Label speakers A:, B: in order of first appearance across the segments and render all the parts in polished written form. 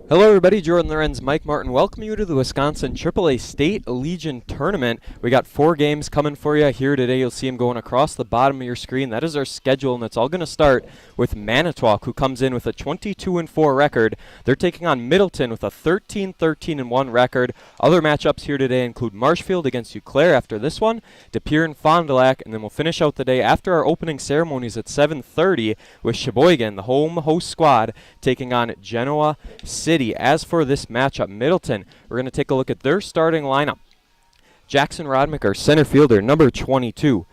A: Hello everybody, Jordan Lorenz, Mike Martin, welcome you to the Wisconsin AAA State Legion Tournament. We got 4 games coming for you here today. You'll see them going across the bottom of your screen. That is our schedule, and it's all going to start with Manitowoc, who comes in with a 22-4 record. They're taking on Middleton with a 13-13-1 record. Other matchups here today include Marshfield against Eau Claire after this one, De Pere and Fond du Lac, and then we'll finish out the day after our opening ceremonies at 7:30 with Sheboygan, the home host squad, taking on Genoa City. As for this matchup, Middleton, we're going to take a look at their starting lineup. Jackson Rodmaker, center fielder, number 22.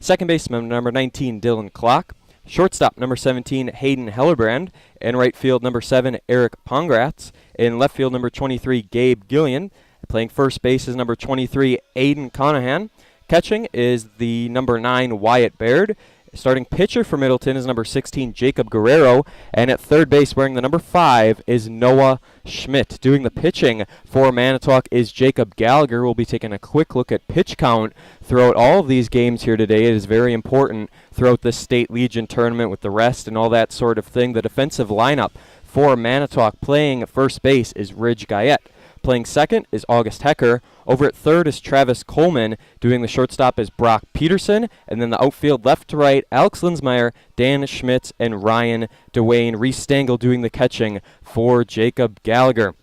A: Second baseman, number 19, Dylan Klock. Shortstop, number 17, Hayden Hellerbrand. In right field, number 7, Eric Pongratz. In left field, number 23, Gabe Gillian. Playing first base is number 23, Aiden Conahan. Catching is the number 9, Wyatt Baird. Starting pitcher for Middleton is number 16, Jacob Guerrero. And at third base, wearing the number 5, is Noah Schmidt. Doing the pitching for Manitowoc is Jacob Gallagher. We'll be taking a quick look at pitch count throughout all of these games here today. It is very important throughout this State Legion tournament with the rest and all that sort of thing. The defensive lineup for Manitowoc playing first base is Ridge Guyette. Playing second is August Hecker. Over at third is Travis Coleman. Doing the shortstop is Brock Peterson. And then the outfield left to right, Alex Linsmeyer, Dan Schmitz, and Ryan Dwayne. Reese Stengel doing the catching for Jacob Gallagher.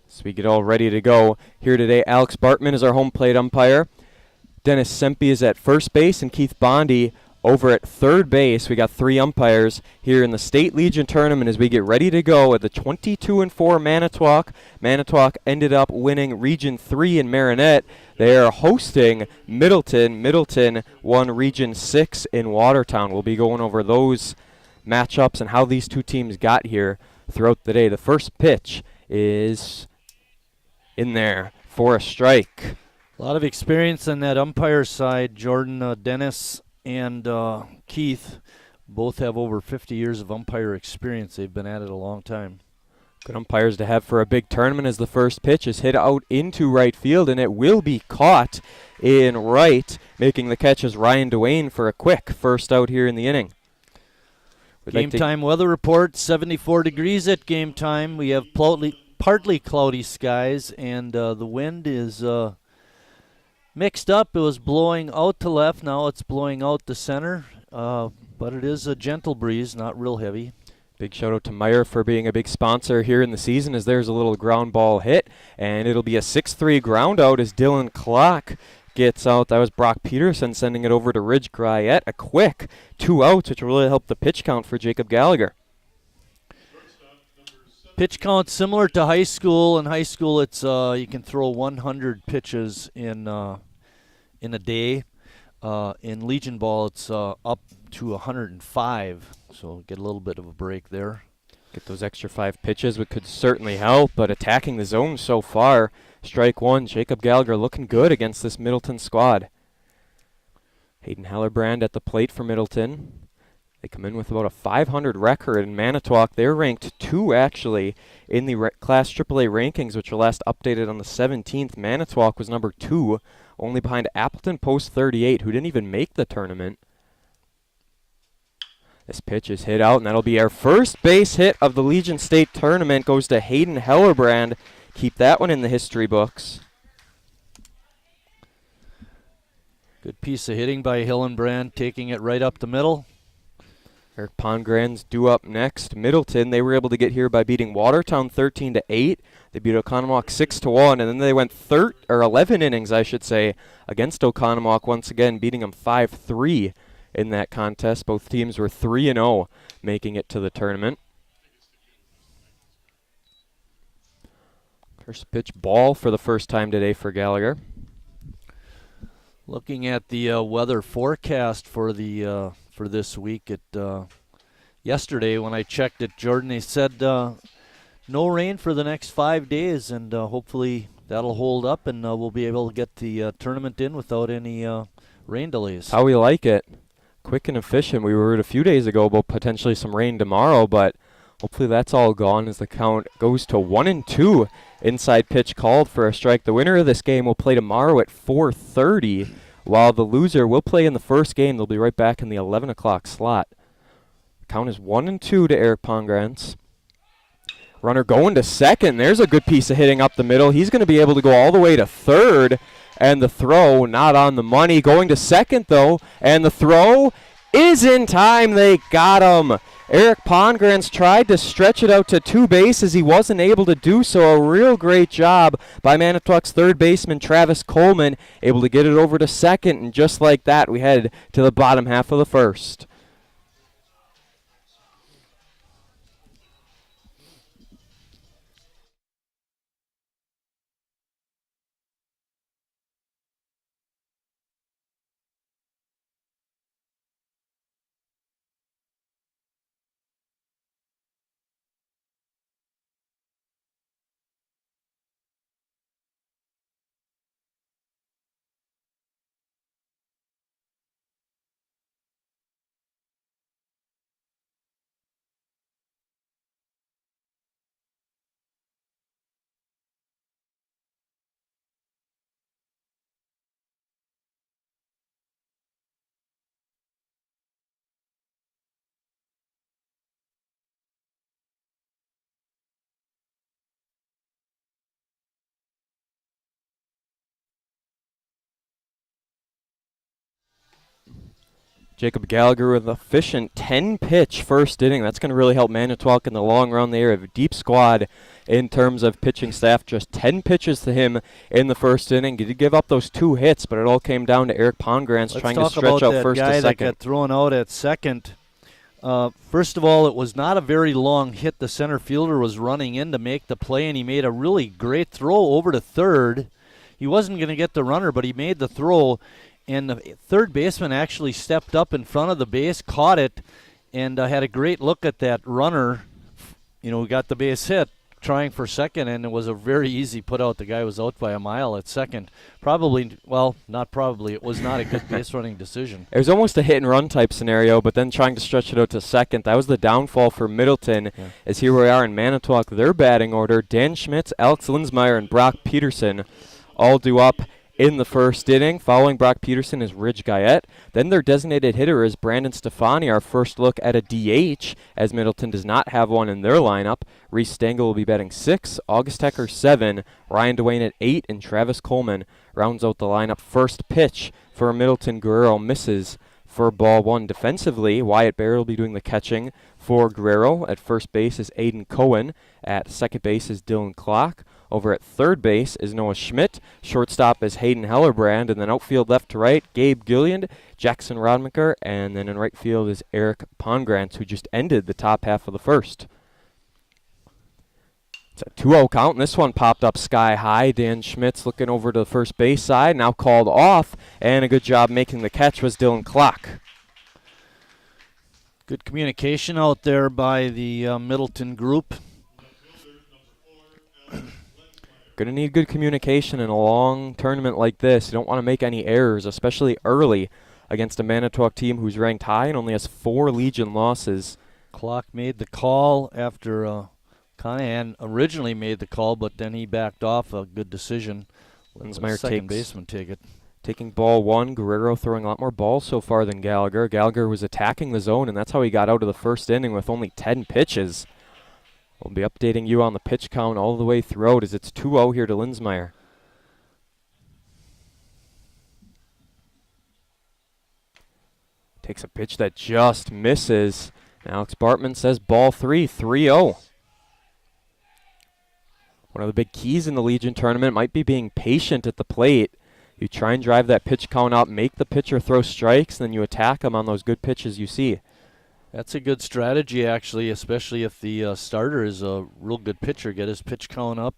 A: So we get all ready to go here today. Alex Bartman is our home plate umpire. Dennis Sempe is at first base, and Keith Bondi over at third base. We got 3 umpires here in the State Legion tournament as we get ready to go at the 22-4 Manitowoc. Manitowoc ended up winning Region 3 in Marinette. They are hosting Middleton. Middleton won Region 6 in Watertown. We'll be going over those matchups and how these two teams got here throughout the day. The first pitch is in there for a strike.
B: A lot of experience on that umpire side. Jordan, Dennis, and Keith both have over 50 years of umpire experience. They've been at it a long time.
A: Good umpires to have for a big tournament as the first pitch is hit out into right field, and it will be caught in right. Making the catch is Ryan Dwayne for a quick first out here in the inning.
B: Game time weather report, 74 degrees at game time. We have partly cloudy skies, and the wind is mixed up. It was blowing out to left. Now it's blowing out to center. But it is a gentle breeze, not real heavy.
A: Big shout out to Meyer for being a big sponsor here in the season as there's a little ground ball hit. And it'll be a 6-3 ground out as Dylan Klock gets out. That was Brock Peterson sending it over to Ridge Guyette. A quick 2 outs, which will really help the pitch count for Jacob Gallagher.
B: Pitch count similar to high school. In high school, it's you can throw 100 pitches in a day. In Legion Ball, it's up to 105, so get a little bit of a break there.
A: Get those extra 5 pitches, which could certainly help, but attacking the zone so far. Strike 1, Jacob Gallagher looking good against this Middleton squad. Hayden Hellerbrand at the plate for Middleton. They come in with about a 500 record in Manitowoc. They're ranked 2, actually, in the Class AAA rankings, which were last updated on the 17th. Manitowoc was number 2, only behind Appleton Post 38, who didn't even make the tournament. This pitch is hit out, and that'll be our first base hit of the Legion State Tournament. Goes to Hayden Hellerbrand. Keep that one in the history books.
B: Good piece of hitting by Hillenbrand, taking it right up the middle.
A: Eric Pongratz due up next. Middleton, they were able to get here by beating Watertown 13-8. They beat Oconomowoc 6-1, and then they went 11 innings, I should say, against Oconomowoc once again, beating them 5-3 in that contest. Both teams were 3-0, making it to the tournament. First pitch ball for the first time today for Gallagher.
B: Looking at the weather forecast for the for this week, yesterday when I checked it, Jordan, they said no rain for the next 5 days, and hopefully that'll hold up, and we'll be able to get the tournament in without any rain delays.
A: How we like it. Quick and efficient. We were worried a few days ago about potentially some rain tomorrow, but hopefully that's all gone as the count goes to 1-2. Inside pitch called for a strike. The winner of this game will play tomorrow at 4:30, while the loser will play in the first game. They'll be right back in the 11 o'clock slot. Count is 1-2 to Eric Pongratz. Runner going to second. There's a good piece of hitting up the middle. He's going to be able to go all the way to third. And the throw not on the money. Going to second, though. And the throw is in time. They got him. Eric Pongratz tried to stretch it out to two bases. He wasn't able to do so. A real great job by Manitowoc's third baseman, Travis Coleman, able to get it over to second. And just like that, we head to the bottom half of the first. Jacob Gallagher with an efficient 10-pitch first inning. That's going to really help Manitowoc in the long run. They have a deep squad in terms of pitching staff. Just 10 pitches to him in the first inning. He did give up those 2 hits, but it all came down to Eric Pongratz trying to stretch out first to second.
B: Let's talk about that guy that got thrown out at second. First of all, it was not a very long hit. The center fielder was running in to make the play, and he made a really great throw over to third. He wasn't going to get the runner, but he made the throw. And the third baseman actually stepped up in front of the base, caught it, and had a great look at that runner. You know, got the base hit, trying for second, and it was a very easy put out. The guy was out by a mile at second. Probably, well, not probably, it was not a good base running decision. It
A: was almost a hit and run type scenario, but then trying to stretch it out to second. That was the downfall for Middleton. Yeah. As here we are in Manitowoc, their batting order. Dan Schmitz, Alex Linsmeyer, and Brock Peterson all due up in the first inning. Following Brock Peterson is Ridge Guyette. Then their designated hitter is Brandon Stefani. Our first look at a DH, as Middleton does not have one in their lineup. Reese Stengel will be batting 6, August Hecker 7, Ryan Dwayne at 8, and Travis Coleman rounds out the lineup. First pitch for Middleton. Guerrero misses for ball 1. Defensively, Wyatt Barry will be doing the catching for Guerrero. At first base is Aiden Cohen. At second base is Dylan Klock. Over at third base is Noah Schmidt. Shortstop is Hayden Hellerbrand. And then outfield left to right, Gabe Gilliand, Jackson Rodmaker. And then in right field is Eric Pongratz, who just ended the top half of the first. It's a 2-0 count, and this one popped up sky high. Dan Schmitz looking over to the first base side, now called off. And a good job making the catch was Dylan Klock.
B: Good communication out there by the Middleton group.
A: Going to need good communication in a long tournament like this. You don't want to make any errors, especially early against a Manitowoc team who's ranked high and only has 4 Legion losses.
B: Clock made the call after Conahan originally made the call, but then he backed off. A good decision.
A: Linsmeyer
B: second baseman take it.
A: Taking ball 1, Guerrero throwing a lot more balls so far than Gallagher. Gallagher was attacking the zone, and that's how he got out of the first inning with only 10 pitches. We'll be updating you on the pitch count all the way throughout as it's 2-0 here to Linsmeyer. Takes a pitch that just misses. Alex Bartman says ball 3, 3-0. One of the big keys in the Legion tournament might be being patient at the plate. You try and drive that pitch count up, make the pitcher throw strikes, then you attack them on those good pitches you see.
B: That's a good strategy, actually, especially if the starter is a real good pitcher. Get his pitch count up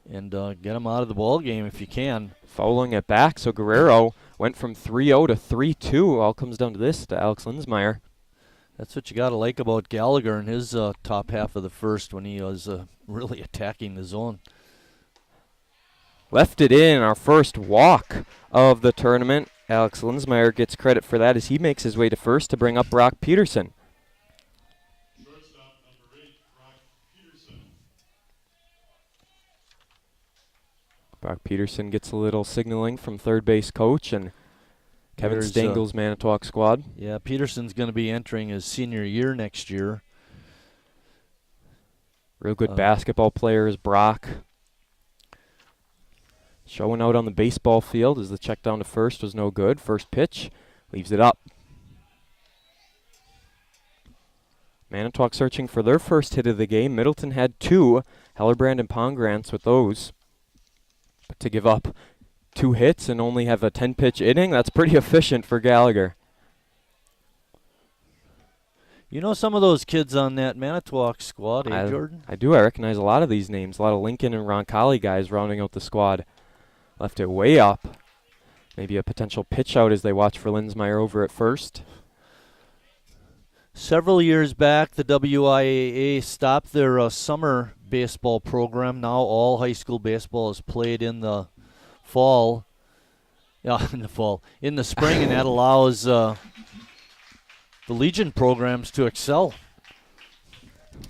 B: and get him out of the ball game if you can.
A: Fouling it back, so Guerrero went from 3-0 to 3-2. All comes down to this, to Alex Linsmeyer.
B: That's what you got to like about Gallagher in his top half of the first when he was really attacking the zone.
A: Left it in, our first walk of the tournament. Alex Linsmeyer gets credit for that as he makes his way to first to bring up Brock Peterson.
C: Shortstop number 8, Brock Peterson.
A: Brock Peterson gets a little signaling from third base coach and Kevin Stengel's Manitowoc squad.
B: Yeah, Peterson's going to be entering his senior year next year.
A: Real good basketball player is Brock. Showing out on the baseball field as the check down to first was no good. First pitch, leaves it up. Manitowoc searching for their first hit of the game. Middleton had 2. Hellerbrand and Pongrantz with those. But to give up 2 hits and only have a 10-pitch inning, that's pretty efficient for Gallagher.
B: You know some of those kids on that Manitowoc squad, Jordan?
A: I do. I recognize a lot of these names. A lot of Lincoln and Roncalli guys rounding out the squad. Left it way up. Maybe a potential pitch out as they watch for Linsmeyer over at first.
B: Several years back, the WIAA stopped their summer baseball program. Now all high school baseball is played in the fall. Yeah, in the fall. In the spring, and that allows the Legion programs to excel.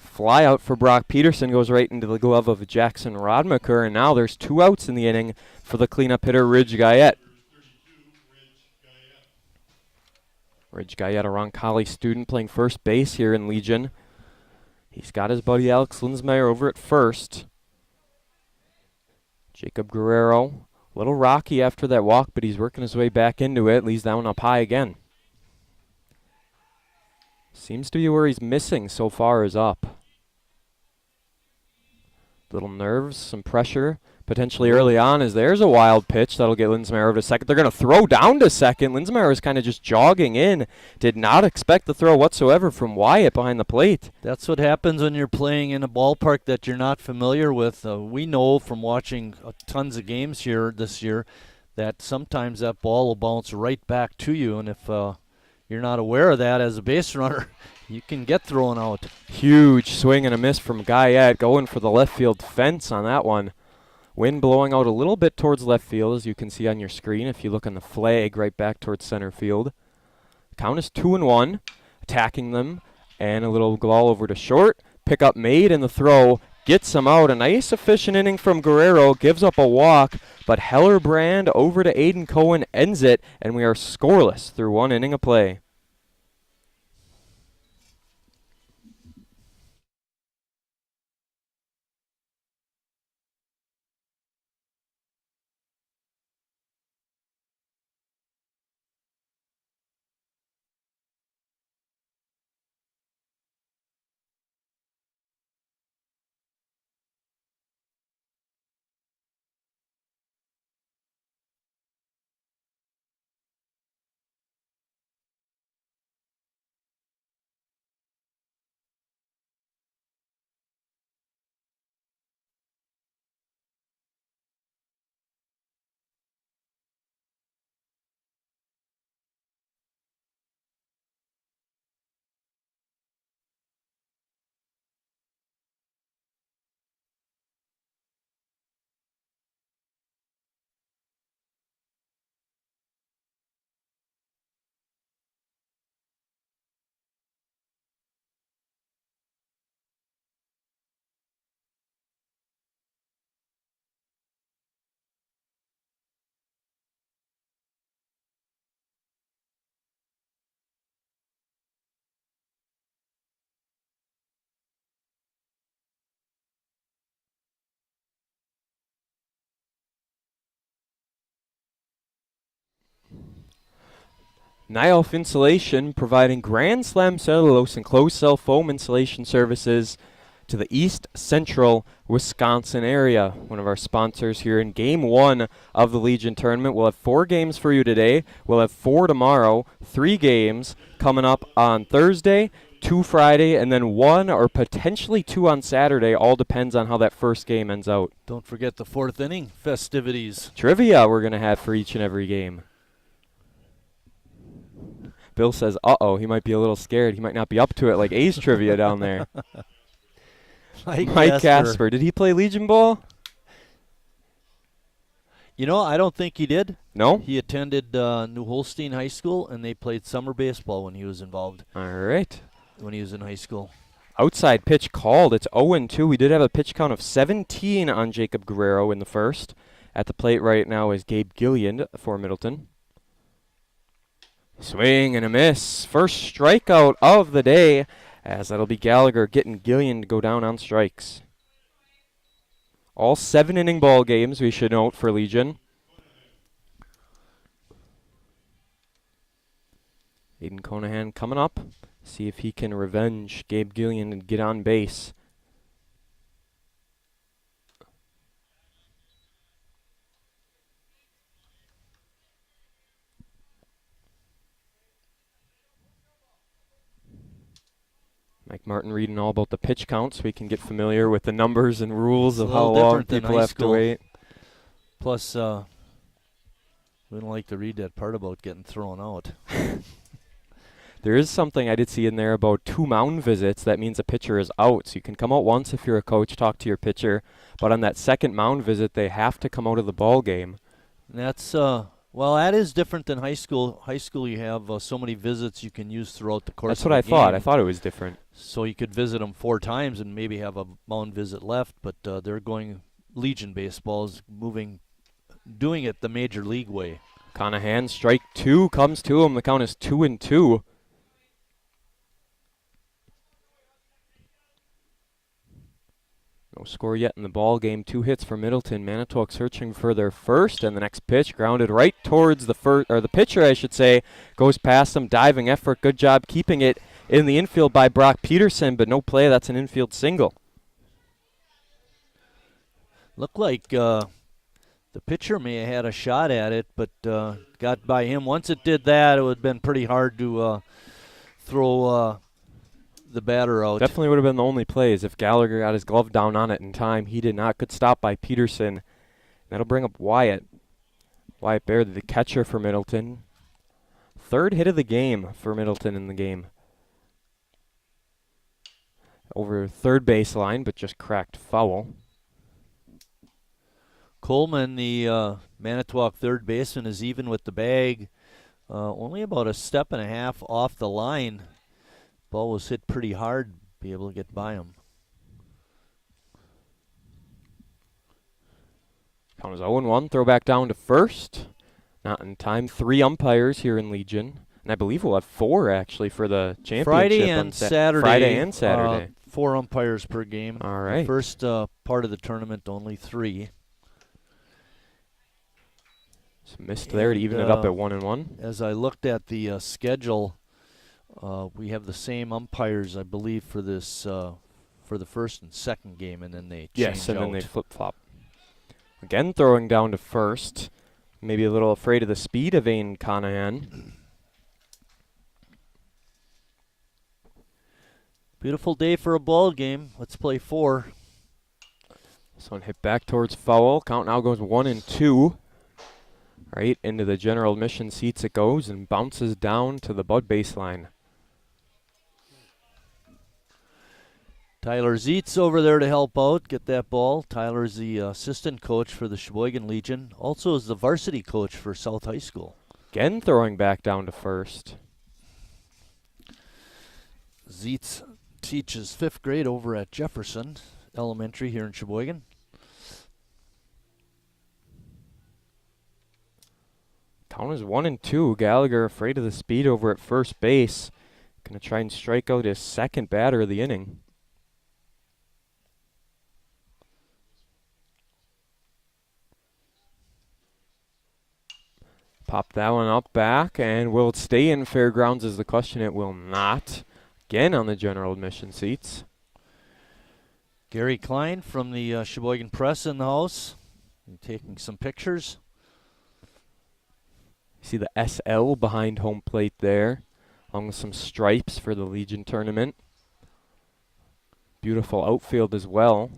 A: Fly out for Brock Peterson goes right into the glove of Jackson Rodmaker, and now there's 2 outs in the inning for the cleanup hitter, Ridge Guyette. Ridge Guyette, a Roncalli student playing first base here in Legion. He's got his buddy Alex Linsmeyer over at first. Jacob Guerrero, a little rocky after that walk, but he's working his way back into it. Leaves that one up high again. Seems to be where he's missing so far is up. Little nerves, some pressure, potentially early on as there's a wild pitch that'll get Linsmeyer over to second. They're going to throw down to second. Linsmeyer is kind of just jogging in. Did not expect the throw whatsoever from Wyatt behind the plate.
B: That's what happens when you're playing in a ballpark that you're not familiar with. We know from watching tons of games here this year that sometimes that ball will bounce right back to you, and if you're not aware of that as a base runner, you can get thrown out.
A: Huge swing and a miss from Guyette, going for the left field fence on that one. Wind blowing out a little bit towards left field, as you can see on your screen if you look on the flag right back towards center field. Count is 2-1, attacking them, and a little ball over to short. Pickup made, and the throw gets him out. A nice efficient inning from Guerrero, gives up a walk, but Hellerbrand over to Aiden Cohen ends it, and we are scoreless through 1 inning of play. Nyalf Insulation, providing Grand Slam cellulose and closed cell foam insulation services to the East Central Wisconsin area. One of our sponsors here in Game 1 of the Legion Tournament. We'll have 4 games for you today. We'll have 4 tomorrow, 3 games coming up on Thursday, 2 Friday, and then 1 or potentially 2 on Saturday. All depends on how that first game ends out.
B: Don't forget the 4th inning festivities.
A: Trivia we're going to have for each and every game. Bill says, uh-oh, he might be a little scared. He might not be up to it like A's trivia down there. Mike Casper. Did he play Legion Ball?
B: You know, I don't think he did.
A: No?
B: He attended New Holstein High School, and they played summer baseball when he was involved.
A: All right.
B: When he was in high school.
A: Outside pitch called. It's 0-2. We did have a pitch count of 17 on Jacob Guerrero in the first. At the plate right now is Gabe Gilliand for Middleton. Swing and a miss. First strikeout of the day As that'll be Gallagher getting Gillian to go down on strikes. All 7-inning ball games, we should note, for Legion. Aiden Conahan coming up. See if he can revenge Gabe Gillian and get on base. Mike Martin reading all about the pitch count so we can get familiar with the numbers and rules of how long people have to wait.
B: Plus, we don't like to read that part about getting thrown out.
A: There is something I did see in there about 2 mound visits. That means a pitcher is out. So you can come out once if you're a coach, talk to your pitcher. But on that second mound visit, they have to come out of the ball game.
B: That's, well, that is different than high school. High school, you have so many visits you can use throughout the course of the game.
A: That's what I thought. I thought it was different.
B: So you could visit them 4 times and maybe have a mound visit left. But they're going, Legion baseball is doing it the major league way.
A: Conahan, strike 2 comes to him. The count is 2-2. No score yet in the ball game. 2 hits for Middleton. Manitowoc searching for their first, and the next pitch grounded right towards the pitcher, I should say, goes past him. Diving effort. Good job keeping it in the infield by Brock Peterson, but no play. That's an infield single.
B: Looked like the pitcher may have had a shot at it, but got by him. Once it did that, it would have been pretty hard to throw the batter out.
A: Definitely would have been the only plays if Gallagher got his glove down on it in time. He did not. Good stop by Peterson. That'll bring up Wyatt. Wyatt Baird, the catcher for Middleton. 3rd hit of the game for Middleton in the game. Over third baseline, but just cracked foul.
B: Coleman, the Manitowoc third baseman, is even with the bag. Only about a step and a half off the line. Ball was hit pretty hard to be able to get by him.
A: Count is 0-1. Throw back down to first. Not in time. 3 umpires here in Legion. And I believe we'll have 4 actually for the championship.
B: Friday and Saturday.
A: Friday and Saturday.
B: 4 umpires per game.
A: All right.
B: The first part of the tournament, only 3.
A: So missed there to even it up at 1-1.
B: As I looked at the schedule, we have the same umpires, I believe, for this for the first and second game, and then they change
A: Yes, and
B: out.
A: then they flip-flop. Again, throwing down to first. Maybe a little afraid of the speed of Aiden Conahan.
B: Beautiful day for a ball game. Let's play 4.
A: This one hit back towards foul. Count now goes 1-2. Right into the general admission seats it goes and bounces down to the Bud baseline.
B: Tyler Zietz over there to help out, get that ball. Tyler's the assistant coach for the Sheboygan Legion. Also is the varsity coach for South High School.
A: Again throwing back down to first.
B: Zietz teaches 5th grade over at Jefferson Elementary here in Sheboygan.
A: Count is 1-2. Gallagher afraid of the speed over at first base. Going to try and strike out his second batter of the inning. Pop that one up back, and will it stay in fairgrounds is the question. It will not. Again on the general admission seats.
B: Gary Klein from the Sheboygan Press in the house, taking some pictures.
A: See the SL behind home plate there, along with some stripes for the Legion tournament. Beautiful outfield as well.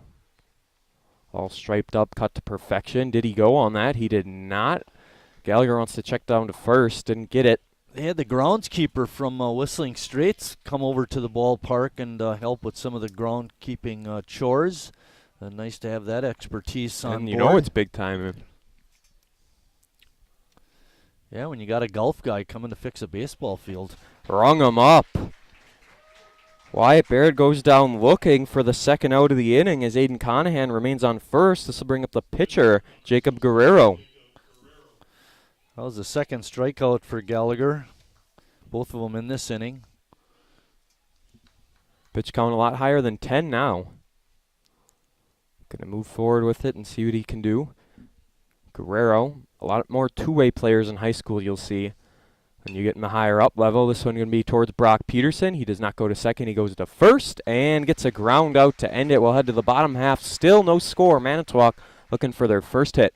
A: All striped up, cut to perfection. Did he go on that? He did not. Gallagher wants to check down to first. Didn't get it.
B: They had the groundskeeper from Whistling Straits come over to the ballpark and help with some of the groundkeeping chores. Nice to have that expertise on board.
A: And you know it's big time.
B: Yeah, when you got a golf guy coming to fix a baseball field.
A: Rung him up. Wyatt Baird goes down looking for the second out of the inning as Aiden Conahan remains on first. This will bring up the pitcher, Jacob Guerrero.
B: That was the second strikeout for Gallagher. Both of them in this inning.
A: Pitch count a lot higher than 10 now. Going to move forward with it and see what he can do. Guerrero, a lot more two-way players in high school you'll see. When you get in the higher up level, this one going to be towards Brock Peterson. He does not go to second. He goes to first and gets a ground out to end it. We'll head to the bottom half. Still no score. Manitowoc looking for their first hit.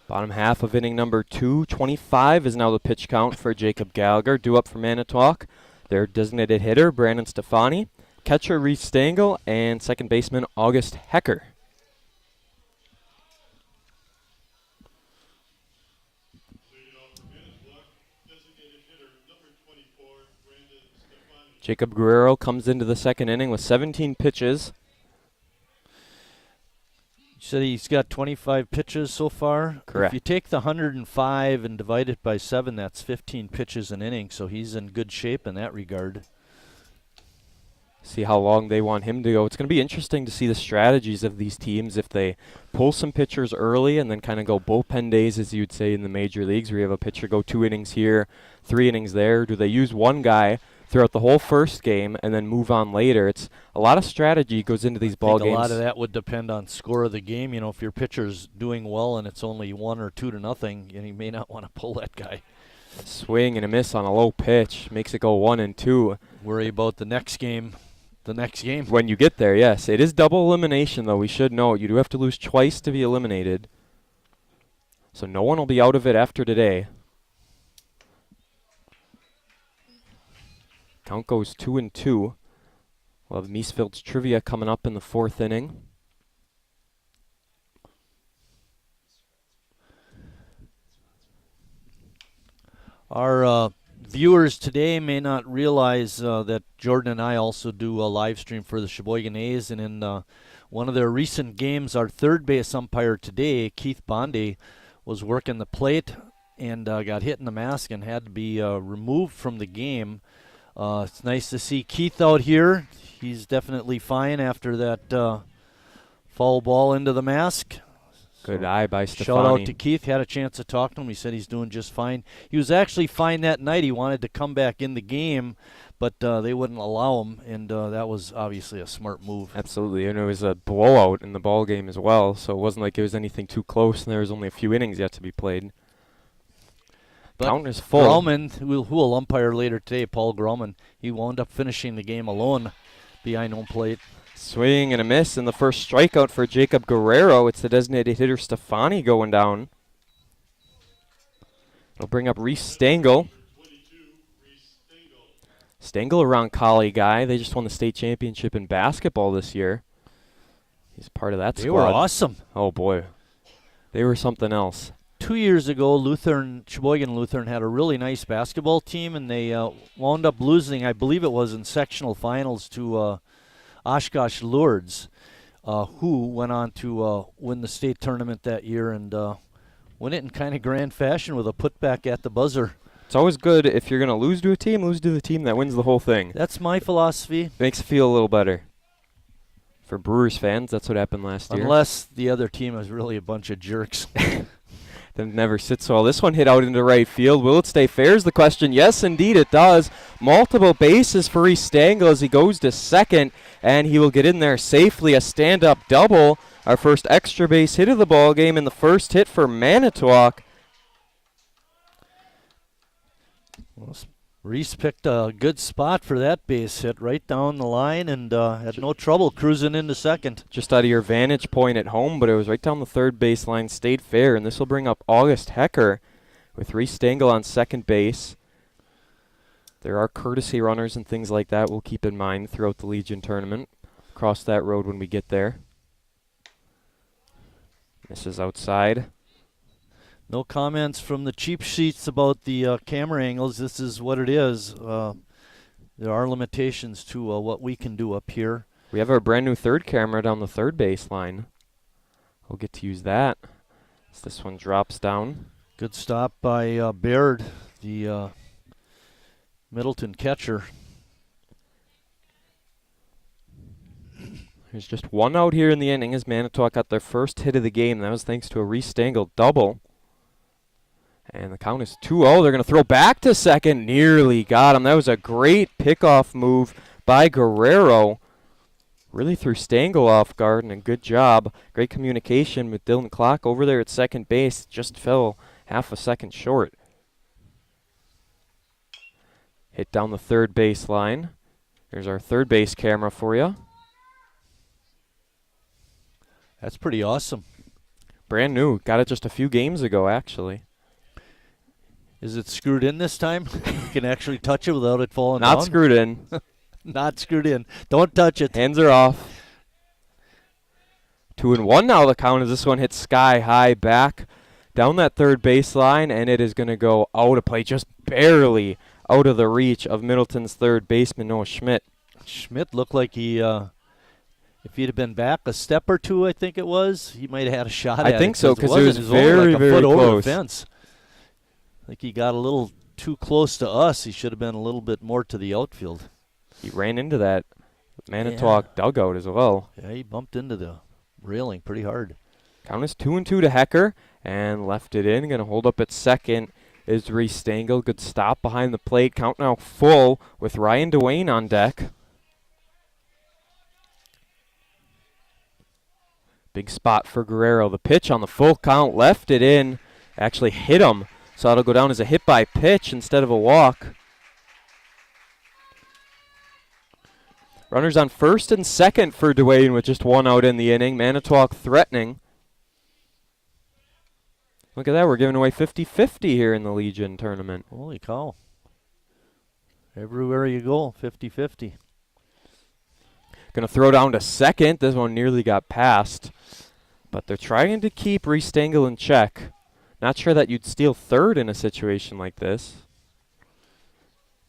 A: Bottom half of inning number 2, 25 is now the pitch count for Jacob Gallagher. Due up for Manitowoc, their designated hitter, Brandon Stefani, catcher, Reese Stengel, and second baseman, August Hecker.
C: Leading off for Manitowoc, designated hitter number 24, Brandon Stefani.
A: Jacob Guerrero comes into the second inning with 17 pitches.
B: You said he's got 25 pitches so far?
A: Correct.
B: If you take the 105 and divide it by 7, that's 15 pitches an inning, so he's in good shape in that regard.
A: See how long they want him to go. It's going to be interesting to see the strategies of these teams if they pull some pitchers early and then kind of go bullpen days, as you'd say in the major leagues, where you have a pitcher go 2 innings here, 3 innings there. Do they use one guy throughout the whole first game and then move on later? It's a lot of strategy goes into these ball games.
B: A lot of that would depend on score of the game. You know, if your pitcher's doing well and it's only 1 or 2 to nothing, and you may not want to pull that guy.
A: Swing and a miss on a low pitch makes it go 1-2.
B: Worry about the next game.
A: When you get there, yes. It is double elimination, though. We should know. You do have to lose twice to be eliminated. So no one will be out of it after today. Count goes 2-2. We'll have Meesfield's trivia coming up in the 4th inning.
B: Our viewers today may not realize that Jordan and I also do a live stream for the Sheboygan A's, and in one of their recent games, our third base umpire today, Keith Bondy, was working the plate and got hit in the mask and had to be removed from the game. It's nice to see Keith out here. He's definitely fine after that foul ball into the mask.
A: Good eye by Stefani.
B: Shout out to Keith. Had a chance to talk to him. He said he's doing just fine. He was actually fine that night. He wanted to come back in the game, but they wouldn't allow him, and that was obviously a smart move.
A: Absolutely, and it was a blowout in the ball game as well, so it wasn't like it was anything too close, and there was only a few innings yet to be played.
B: But
A: Count is full.
B: Grauman, who will umpire later today, Paul Grauman, he wound up finishing the game alone behind home plate.
A: Swing and a miss, and the first strikeout for Jacob Guerrero. It's the designated hitter Stefani going down. It'll bring up Reese Stengel. Stengel, a Roncalli guy. They just won the state championship in basketball this year. He's part of that squad.
B: They were awesome.
A: Oh, boy. They were something else.
B: 2 years ago, Sheboygan Lutheran had a really nice basketball team, and they wound up losing, I believe it was in sectional finals, to Oshkosh Lourdes, who went on to win the state tournament that year and win it in kind of grand fashion with a putback at the buzzer.
A: It's always good if you're going to lose to a team, lose to the team that wins the whole thing.
B: That's my philosophy.
A: Makes it feel a little better. For Brewers fans, that's what happened last year.
B: Unless the other team is really a bunch of jerks.
A: That never sits well. This one hit out into right field. Will it stay fair is the question. Yes, indeed it does. Multiple bases for Reese Stengel as he goes to second, and he will get in there safely. A stand-up double. Our first extra base hit of the ball game and the first hit for Manitowoc.
B: Well, Reese picked a good spot for that base hit right down the line and had no trouble cruising into second.
A: Just out of your vantage point at home, but it was right down the third base line, stayed fair, and this will bring up August Hecker with Reese Stengel on second base. There are courtesy runners and things like that we'll keep in mind throughout the Legion tournament. Cross that road when we get there. Misses outside.
B: No comments from the cheap sheets about the camera angles. This is what it is. There are limitations to what we can do up here.
A: We have our brand new third camera down the third base line. We'll get to use that as this one drops down.
B: Good stop by Baird, the Middleton catcher.
A: There's just one out here in the inning as Manitowoc got their first hit of the game. That was thanks to a Reese Stengel double. And the count is 2-0. They're going to throw back to second. Nearly got him. That was a great pickoff move by Guerrero. Really threw Stengel off guard, and a good job. Great communication with Dylan Clark over there at second base. Just fell half a second short. Hit down the third base line. There's our third base camera for you.
B: That's pretty awesome.
A: Brand new. Got it just a few games ago, actually.
B: Is it screwed in this time? You can actually touch it without it falling down?
A: Not screwed in.
B: Not screwed in. Don't touch it.
A: Hands are off. 2-1 now the count as this one hits sky high back down that third baseline, and it is going to go out of play, just barely out of the reach of Middleton's third baseman, Noah Schmidt.
B: Schmidt looked like he, if he'd have been back a step or two, I think it was, he might have had a shot at it.
A: I think so, because it was
B: only
A: very,
B: like a
A: very
B: foot over the
A: close.
B: fence. I think he got a little too close to us. He should have been a little bit more to the outfield.
A: He ran into that Manitowoc dugout as well.
B: Yeah, he bumped into the railing pretty hard.
A: Count is 2-2 to Hecker, and left it in. Going to hold up at second is Reese Stengel. Good stop behind the plate. Count now full with Ryan Dwayne on deck. Big spot for Guerrero. The pitch on the full count, left it in. Actually hit him, so it'll go down as a hit by pitch instead of a walk. Runners on first and second for Dwayne with just one out in the inning. Manitowoc threatening. Look at that, we're giving away 50-50 here in the Legion tournament.
B: Holy cow. Everywhere you go, 50-50.
A: Going to throw down to second. This one nearly got past. But they're trying to keep Reese Stengel in check. Not sure that you'd steal third in a situation like this.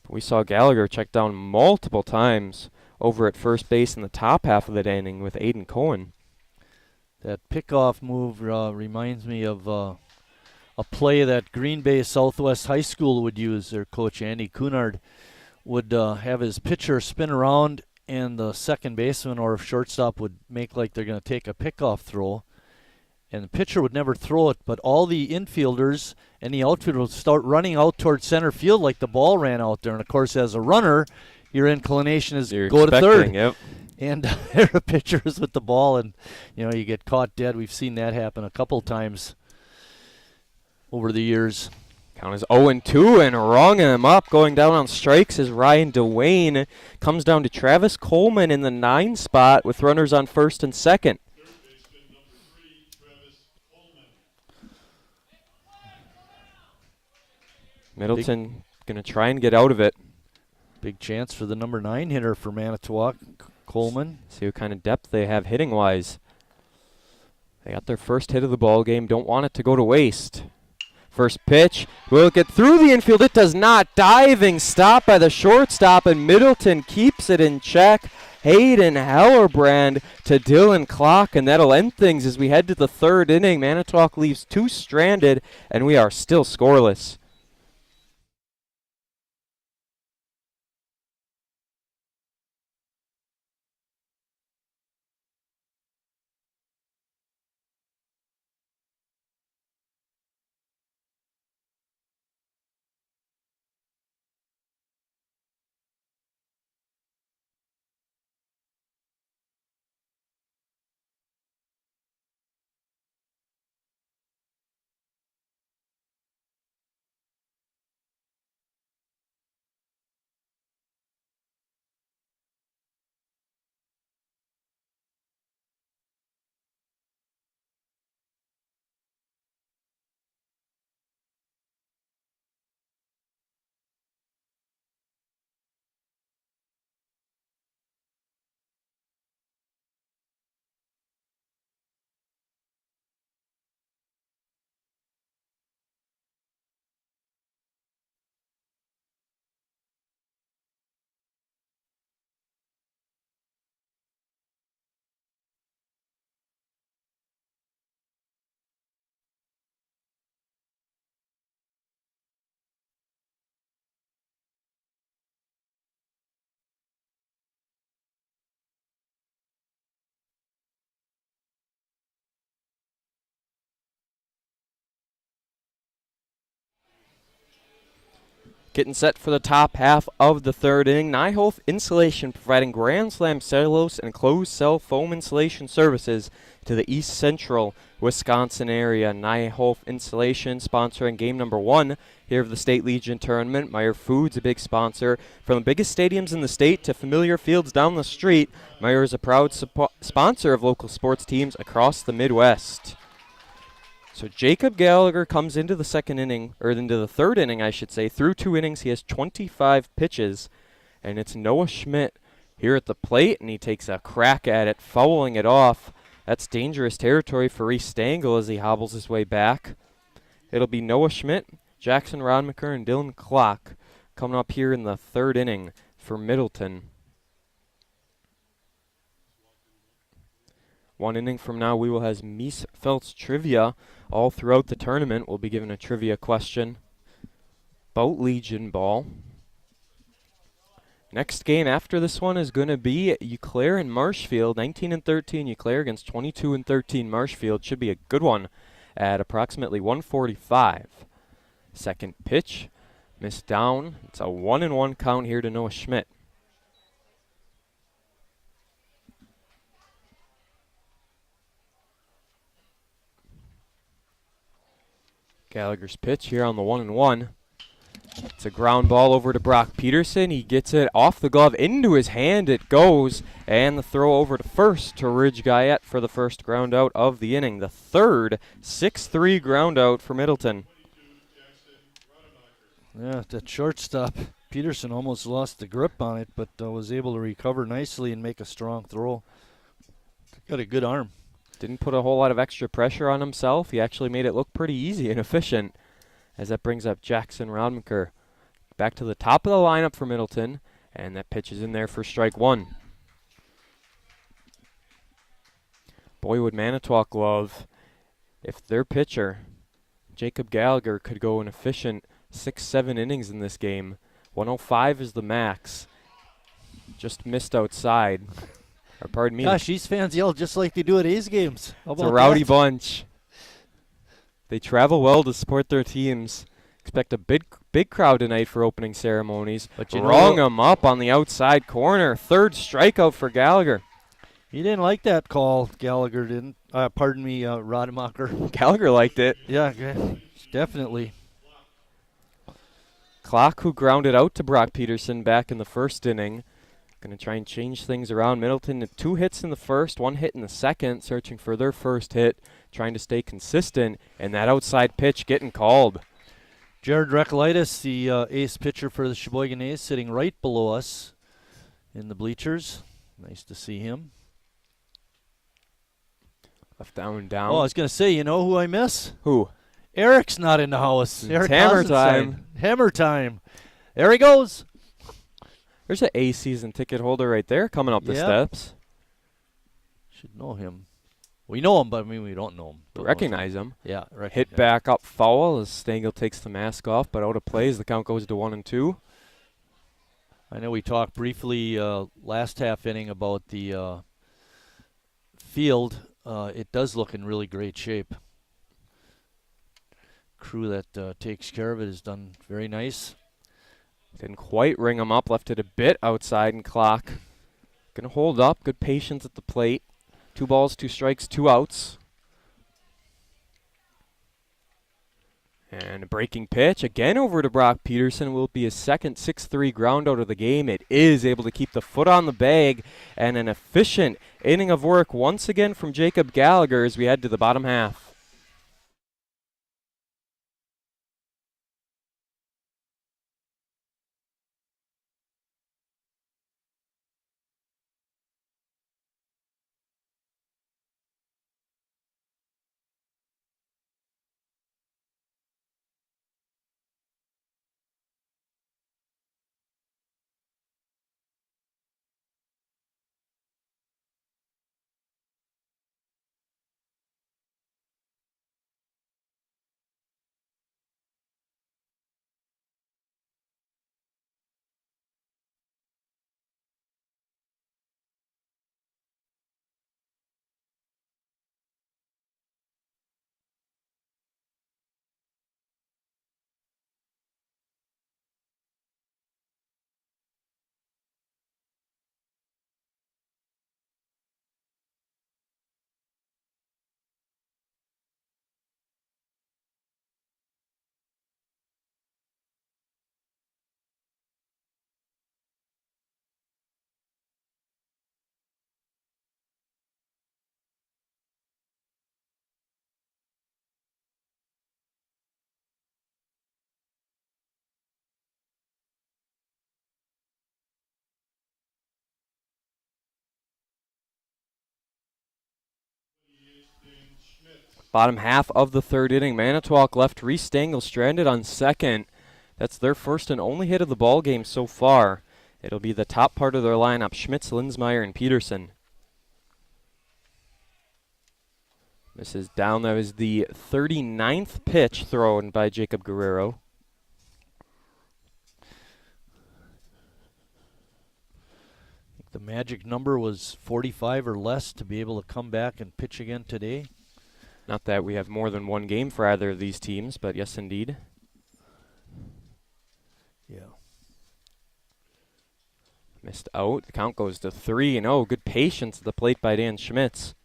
A: We saw Gallagher check down multiple times over at first base in the top half of that inning with Aiden Cohen.
B: That pickoff move reminds me of a play that Green Bay Southwest High School would use. Their coach, Andy Cunard, would have his pitcher spin around, and the second baseman or shortstop would make like they're going to take a pickoff throw. And the pitcher would never throw it, but all the infielders and the outfielders would start running out towards center field like the ball ran out there. And, of course, as a runner, your inclination is go to third.
A: Yep.
B: And there are pitchers with the ball, and, you know, you get caught dead. We've seen that happen a couple times over the years.
A: Count is 0-2, and wronging him up. Going down on strikes is Ryan Dwayne. Comes down to Travis Coleman in the 9 spot with runners on first and second.
C: Third baseman number 3, Travis Coleman.
A: Middleton going to try and get out of it.
B: Big chance for the number 9 hitter for Manitowoc, Coleman.
A: See what kind of depth they have hitting-wise. They got their first hit of the ball game. Don't want it to go to waste. First pitch. Will it get through the infield? It does not. Diving stop by the shortstop, and Middleton keeps it in check. Hayden Hellerbrand to Dylan Clark, and that'll end things as we head to the third inning. Manitowoc leaves 2 stranded, and we are still scoreless. Getting set for the top half of the third inning. Nyhof Insulation providing Grand Slam cellulose and closed cell foam insulation services to the East Central Wisconsin area. Nyhof Insulation sponsoring game number 1 here of the State Legion Tournament. Meyer Foods, a big sponsor. From the biggest stadiums in the state to familiar fields down the street, Meyer is a proud sponsor of local sports teams across the Midwest. So Jacob Gallagher comes into the second inning, or into the third inning, I should say. Through 2 innings, he has 25 pitches, and it's Noah Schmidt here at the plate, and he takes a crack at it, fouling it off. That's dangerous territory for Reese Stengel as he hobbles his way back. It'll be Noah Schmidt, Jackson Rodmaker, and Dylan Klock coming up here in the third inning for Middleton. 1 inning from now, we will have Mies Feltz trivia all throughout the tournament. We'll be given a trivia question about Legion ball. Next game after this one is going to be Eau Claire and Marshfield. 19-13 Eau Claire against 22-13 Marshfield. Should be a good one at approximately 1:45. Second pitch, missed down. It's a 1-1 count here to Noah Schmidt. Gallagher's pitch here on the 1-1. It's a ground ball over to Brock Peterson. He gets it off the glove into his hand. It goes, and the throw over to first to Ridge Guyette for the first ground out of the inning. The third 6-3 ground out for Middleton.
B: Yeah, that shortstop, Peterson almost lost the grip on it, but was able to recover nicely and make a strong throw. Got a good arm.
A: Didn't put a whole lot of extra pressure on himself. He actually made it look pretty easy and efficient, as that brings up Jackson Rodmaker. Back to the top of the lineup for Middleton, and that pitch is in there for strike 1. Boy, would Manitowoc love if their pitcher, Jacob Gallagher, could go an efficient 6-7 innings in this game. 105 is the max. Just missed outside. Or pardon me.
B: Gosh, these fans yell just like they do at A's games. How
A: It's a
B: about
A: rowdy
B: that?
A: bunch. They travel well to support their teams. Expect a big crowd tonight for opening ceremonies.
B: But you
A: Rung
B: know,
A: him up on the outside corner. Third strikeout for Gallagher.
B: he didn't like that call. Gallagher didn't. Pardon me, Rodemacher.
A: Gallagher liked it.
B: Yeah, definitely.
A: Klock, who grounded out to Brock Peterson back in the first inning. Going to try and change things around. Middleton, 2 hits in the first, 1 hit in the second, searching for their first hit, trying to stay consistent, and that outside pitch getting called.
B: Jared Recolaitis, the ace pitcher for the Sheboygan A's, sitting right below us in the bleachers. Nice to see him.
A: Left down, down.
B: Oh, I was going to say, you know who I miss?
A: Who?
B: Eric's not in the house.
A: It's
B: Eric
A: hammer
B: Constantine.
A: time.
B: Hammer time. There he goes.
A: There's an A season ticket holder right there coming up the
B: Yep.
A: steps.
B: Should know him. We know him, but I mean we don't know him.
A: But recognize him.
B: Yeah,
A: Hit back up foul as Stengel takes the mask off, but out of play as the count goes to 1-2.
B: I know we talked briefly last half inning about the field. It does look in really great shape. Crew that takes care of it has done very nice.
A: Didn't quite ring him up, left it a bit outside, and Klock going to hold up. Good patience at the plate. 2 balls, 2 strikes, 2 outs. And a breaking pitch again over to Brock Peterson. Will be his second 6-3 ground out of the game. It is able to keep the foot on the bag, and an efficient inning of work once again from Jacob Gallagher as we head to the bottom half. Bottom half of the third inning, Manitowoc left Reese Stengel stranded on second. That's their first and only hit of the ball game so far. It'll be the top part of their lineup, Schmitz, Linsmeyer, and Peterson. This is down. That was the 39th pitch thrown by Jacob Guerrero.
B: The magic number was 45 or less to be able to come back and pitch again today.
A: Not that we have more than one game for either of these teams, but yes, indeed.
B: Yeah.
A: Missed out. The count goes to 3-0. Good patience at the plate by Dan Schmitz.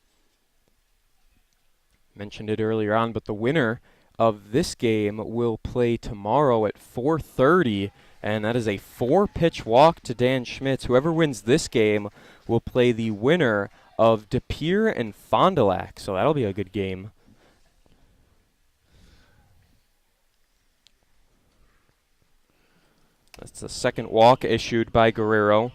A: Mentioned it earlier on, but the winner of this game will play tomorrow at 4:30, and that is a 4-pitch walk to Dan Schmitz. Whoever wins this game will play the winner of De Pere and Fond du Lac, so that'll be a good game. That's the second walk issued by Guerrero.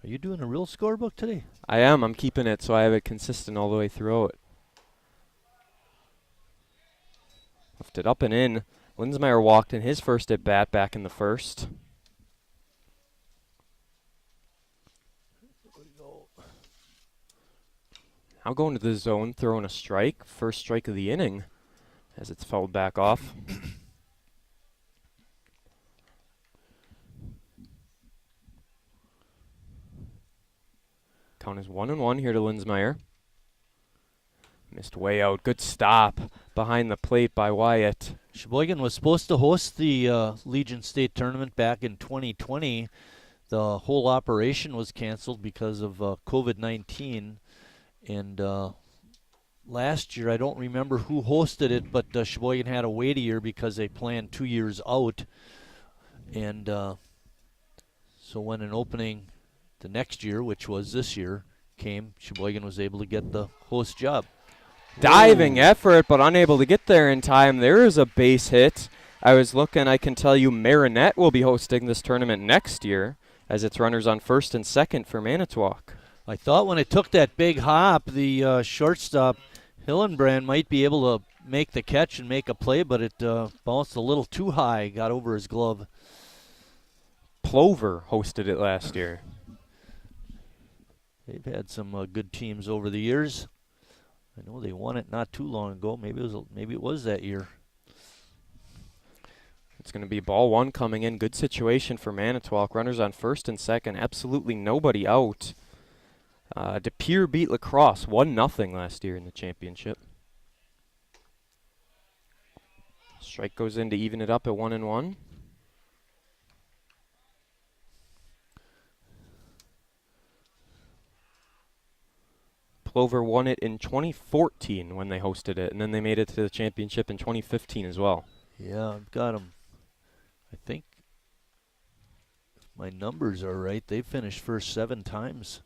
B: Are you doing a real scorebook today?
A: I am. I'm keeping it so I have it consistent all the way through it. Lifted up and in. Linsmeyer walked in his first at bat back in the first. Now going to the zone, throwing a strike. First strike of the inning as it's fouled back off. Count is 1-1 here to Linsmeyer. Missed way out. Good stop behind the plate by Wyatt.
B: Sheboygan was supposed to host the Legion State Tournament back in 2020. The whole operation was canceled because of COVID-19. And last year, I don't remember who hosted it, but Sheboygan had to wait a year because they planned 2 years out. And so when an opening the next year, which was this year, came, Sheboygan was able to get the host job.
A: Diving effort, but unable to get there in time. There is a base hit. I was looking, I can tell you Marinette will be hosting this tournament next year as its runners on first and second for Manitowoc.
B: I thought when it took that big hop, the shortstop, Hillenbrand, might be able to make the catch and make a play, but it bounced a little too high, got over his glove.
A: Plover hosted it last year.
B: They've had some good teams over the years. I know they won it not too long ago. Maybe it was that year.
A: It's going to be ball one coming in. Good situation for Manitowoc. Runners on first and second. Absolutely nobody out. De Pere beat La Crosse 1-0 last year in the championship. Strike goes in to even it up at 1-1. Plover won it in 2014 when they hosted it, and then they made it to the championship in 2015 as well.
B: Yeah, I've got them. I think if my numbers are right, they finished first 7 times.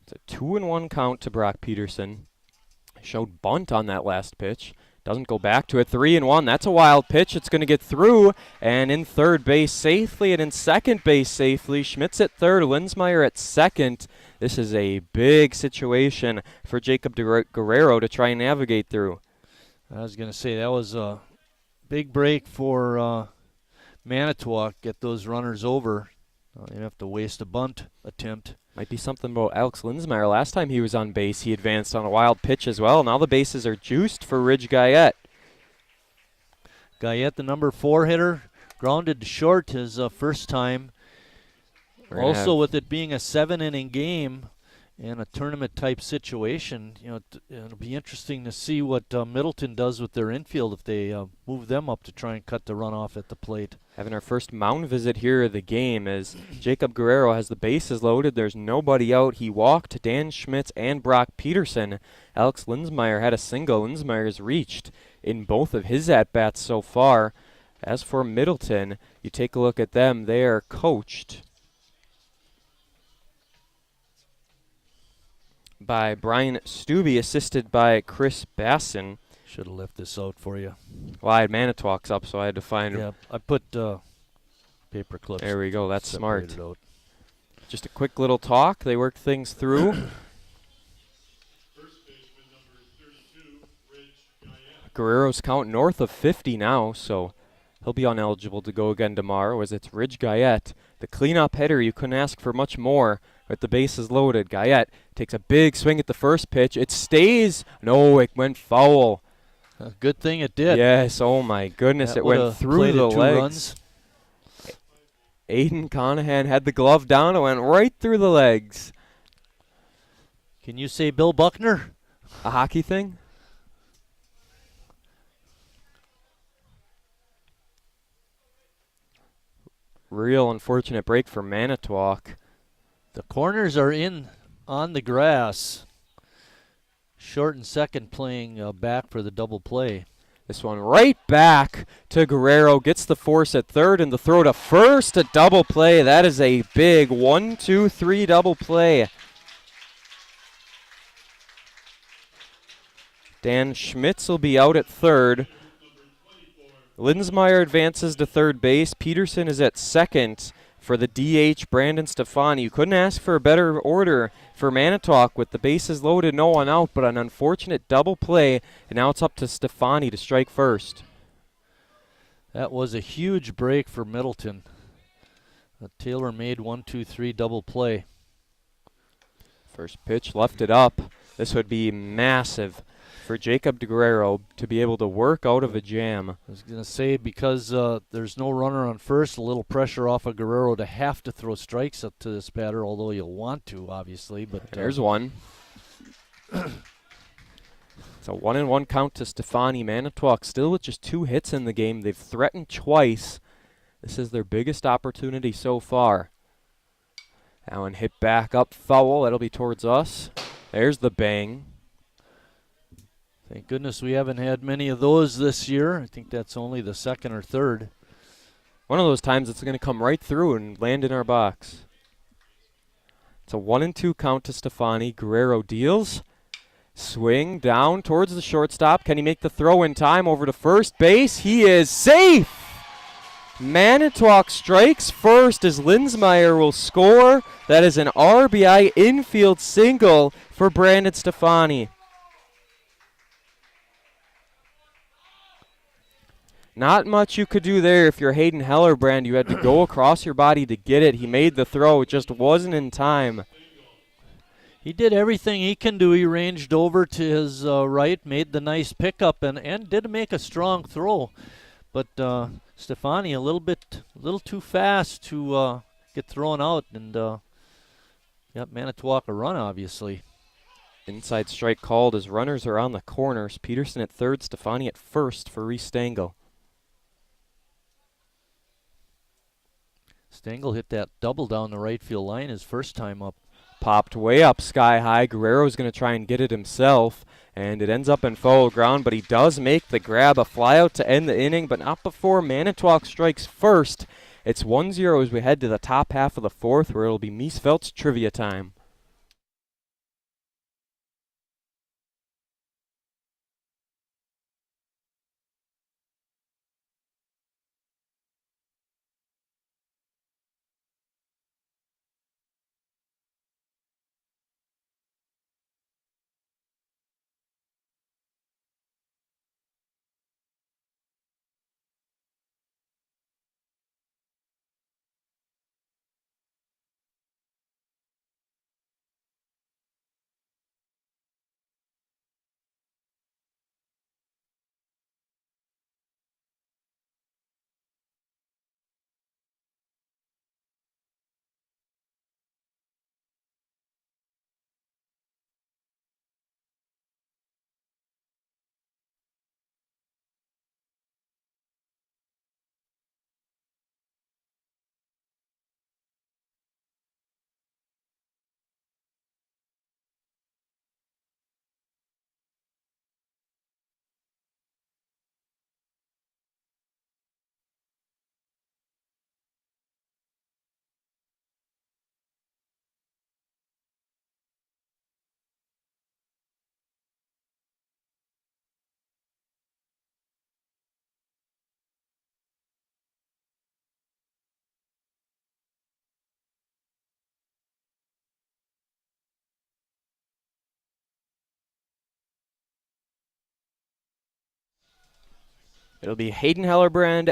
A: It's a 2-1 count to Brock Peterson. Showed bunt on that last pitch. Doesn't go back to it. 3-1. That's a wild pitch. It's going to get through and in third base safely and in second base safely. Schmitz at third, Linsmeyer at second. This is a big situation for Jacob Guerrero to try and navigate through.
B: I was going to say that was a big break for Manitowoc. Get those runners over. You have to waste a bunt attempt.
A: Might be something about Alex Linsmeyer. Last time he was on base, he advanced on a wild pitch as well. Now the bases are juiced for Ridge Guyette.
B: Guyette, the number 4 hitter, grounded to short his first time. Also, with it being a 7-inning game and a tournament-type situation, you know, it'll be interesting to see what Middleton does with their infield if they move them up to try and cut the runoff at the plate.
A: Having our first mound visit here of the game as Jacob Guerrero has the bases loaded. There's nobody out. He walked Dan Schmitz and Brock Peterson. Alex Linsmeyer had a single. Linsmeyer's reached in both of his at-bats so far. As for Middleton, you take a look at them. They are coached by Brian Stubbe, assisted by Chris Basson.
B: Should have left this out for you.
A: Well, I had Manitowoc's up, so I had to find...
B: Yeah, I put paper clips.
A: There we go. That's smart.
B: separated out.
A: Just a quick little talk. They worked things through.
C: First baseman number 32, Ridge Guyette.
A: Guerrero's count north of 50 now, so he'll be ineligible to go again tomorrow as it's Ridge Guyette. The cleanup hitter, you couldn't ask for much more with the bases loaded. Guyette takes a big swing at the first pitch. It stays. No, it went foul.
B: Good thing it did.
A: Yes, oh my goodness,
B: That
A: it went
B: would've
A: through
B: played
A: the
B: it 2
A: legs.
B: runs.
A: Aiden Conahan had the glove down and went right through the legs.
B: Can you say Bill Buckner?
A: A hockey thing? Real unfortunate break for Manitowoc.
B: The corners are in on the grass. Short and second playing back for the double play.
A: This one right back to Guerrero. Gets the force at third and the throw to first. A double play. That is a big 1-2-3 double play. Dan Schmitz will be out at third. Linsmeyer advances to third base. Peterson is at second for the DH, Brandon Stefani. You couldn't ask for a better order for Manitowoc with the bases loaded, no one out, but an unfortunate double play, and now it's up to Stefani to strike first.
B: That was a huge break for Middleton. A tailor-made 1-2-3 double play.
A: First pitch, left it up. This would be massive for Jacob Guerrero to be able to work out of a jam.
B: I was going to say, because there's no runner on first, a little pressure off of Guerrero to have to throw strikes up to this batter, although you'll want to, obviously. But
A: there's one. It's a 1-1 count to Stefani. Manitowoc still with just 2 hits in the game. They've threatened twice. This is their biggest opportunity so far. That one hit back up foul. That'll be towards us. There's the bang.
B: Thank goodness we haven't had many of those this year. I think that's only the second or third.
A: One of those times it's going to come right through and land in our box. It's a 1-2 count to Stefani. Guerrero deals. Swing down towards the shortstop. Can he make the throw in time over to first base? He is safe! Manitowoc strikes first as Linsmeyer will score. That is an RBI infield single for Brandon Stefani. Not much you could do there if you're Hayden Hellerbrand. You had to go across your body to get it. He made the throw. It just wasn't in time.
B: He did everything he can do. He ranged over to his right, made the nice pickup, and did make a strong throw. But Stefani a little too fast to get thrown out, and got Manitowoc a run, obviously.
A: Inside strike called as runners are on the corners. Peterson at third, Stefani at first for Reese Stengel.
B: Stengel hit that double down the right field line his first time up.
A: Popped way up sky high. Guerrero's going to try and get it himself, and it ends up in foul ground, but he does make the grab. A fly out to end the inning, but not before Manitowoc strikes first. It's 1-0 as we head to the top half of the fourth, where it'll be Miesvelt's trivia time. It'll be Hayden Hellerbrand,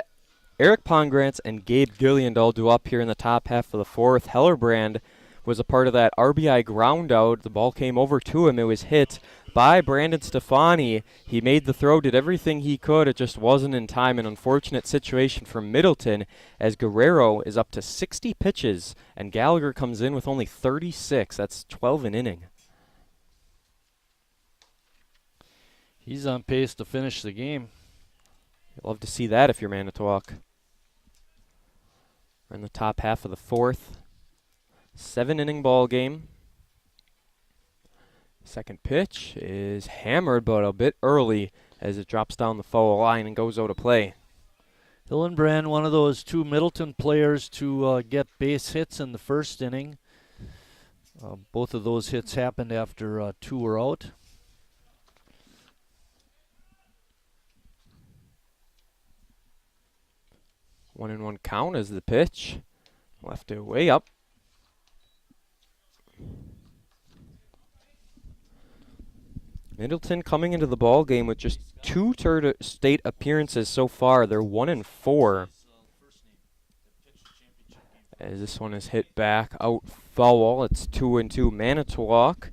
A: Eric Pongrantz, and Gabe Gillian all due up here in the top half of the fourth. Hellerbrand was a part of that RBI ground out. The ball came over to him. It was hit by Brandon Stefani. He made the throw, did everything he could. It just wasn't in time. An unfortunate situation for Middleton as Guerrero is up to 60 pitches and Gallagher comes in with only 36. That's 12 an inning.
B: He's on pace to finish the game.
A: You'd love to see that if you're Manitowoc. We're in the top half of the fourth. 7-inning ball game. Second pitch is hammered, but a bit early as it drops down the foul line and goes out of play.
B: Hillenbrand, one of those two Middleton players to get base hits in the first inning. Both of those hits happened after two were out.
A: 1-1 count as the pitch. Left it way up. Middleton coming into the ball game with just 2 state appearances so far. They're 1-4. As this one is hit back out foul. It's 2-2 Manitowoc.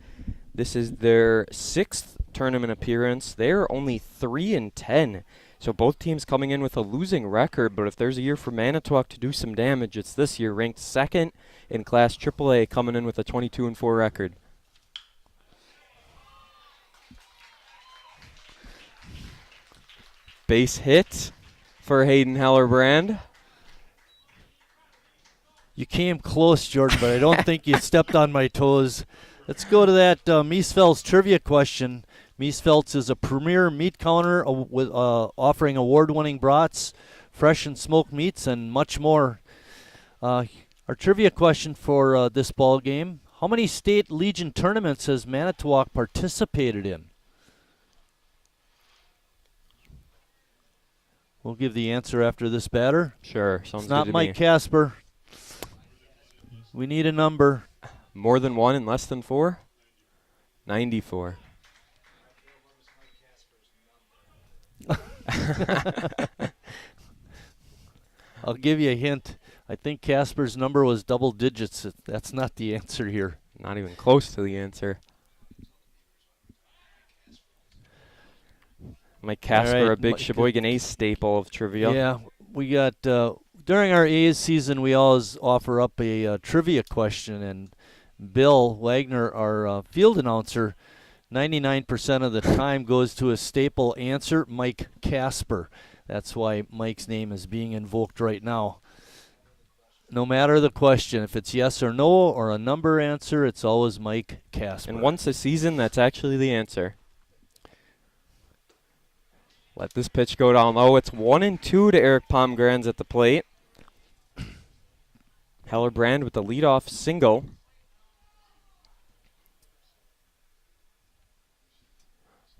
A: This is their 6th tournament appearance. They're only 3-10. So both teams coming in with a losing record, but if there's a year for Manitowoc to do some damage, it's this year, ranked 2nd in Class AAA, coming in with a 22-4 record. Base hit for Hayden Hellerbrand.
B: You came close, Jordan, but I don't think you stepped on my toes. Let's go to that Miesfeld's trivia question. Miesfeld's is a premier meat counter with offering award-winning brats, fresh and smoked meats, and much more. Our trivia question for this ball game: how many state Legion tournaments has Manitowoc participated in? We'll give the answer after this batter.
A: Sure, sounds
B: It's not
A: good to
B: Mike
A: me.
B: Casper. We need a number.
A: More than 1 and less than 4? 94.
B: I'll give you a hint. I think Casper's number was double digits. That's not the answer here.
A: Not even close to the answer. Mike Casper,
B: right,
A: a big
B: Mike-
A: Sheboygan A's staple of trivia.
B: Yeah, we got during our A's season, we always offer up a trivia question, and Bill Wagner, our field announcer, 99% of the time goes to a staple answer, Mike Casper. That's why Mike's name is being invoked right now. No matter the question, if it's yes or no or a number answer, it's always Mike Casper.
A: And once a season, that's actually the answer. Let this pitch go down low. It's 1-2 to Eric Pomgrans at the plate. Hellerbrand with the leadoff single.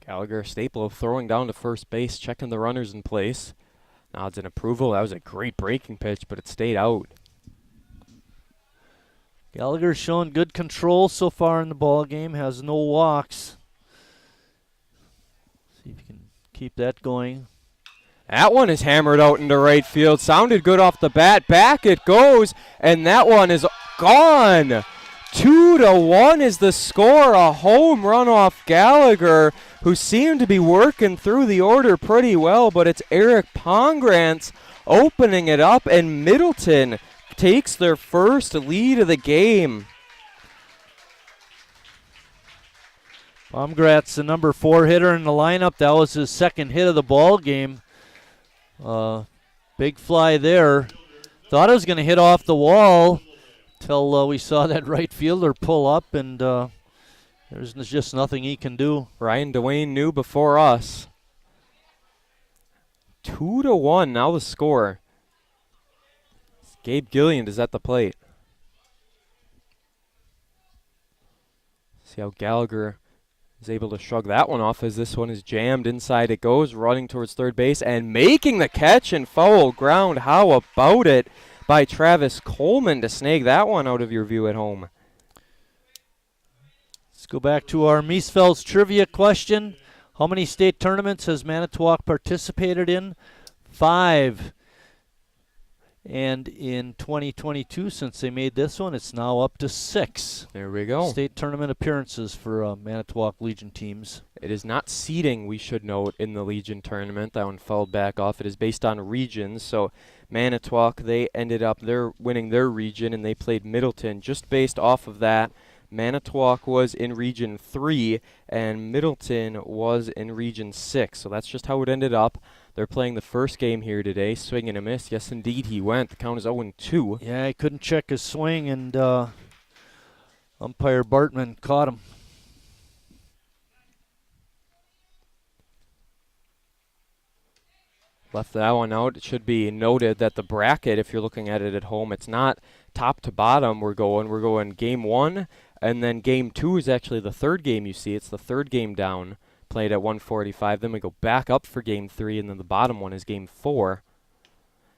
A: Gallagher, staple of throwing down to first base, checking the runners in place. Nods in approval. That was a great breaking pitch, but it stayed out.
B: Gallagher's shown good control so far in the ball game, has no walks. See if you can keep that going.
A: That one is hammered out into right field. Sounded good off the bat. Back it goes, and that one is gone. 2-1 is the score. A home run off Gallagher, who seemed to be working through the order pretty well, but it's Eric Pongrantz opening it up, and Middleton takes their first lead of the game.
B: Pomgrantz, the number 4 hitter in the lineup. That was his second hit of the ball game. Big fly there. Thought it was going to hit off the wall till we saw that right fielder pull up, and there's just nothing he can do.
A: Ryan Dwayne knew before us. 2-1 now the score. Gabe Gillian is at the plate. See how Gallagher is able to shrug that one off as this one is jammed. Inside it goes, running towards third base and making the catch and foul ground. How about it by Travis Coleman to snag that one out of your view at home?
B: Let's go back to our Miesfeld's trivia question. How many state tournaments has Manitowoc participated in? 5. And in 2022, since they made this one, it's now up to 6.
A: There we go.
B: State tournament appearances for Manitowoc Legion teams.
A: It is not seeding, we should note, in the Legion tournament. That one fell back off. It is based on regions. So Manitowoc, they ended up winning their region, and they played Middleton just based off of that. Manitowoc was in Region 3, and Middleton was in Region 6. So that's just how it ended up. They're playing the first game here today. Swing and a miss. Yes, indeed, he went. The count is 0-2.
B: Yeah, he couldn't check his swing, and umpire Bartman caught him.
A: Left that one out. It should be noted that the bracket, if you're looking at it at home, it's not top to bottom we're going game 1, and then game 2 is actually the third game you see. It's the third game down, played at 1:45. Then we go back up for game 3, and then the bottom one is game 4.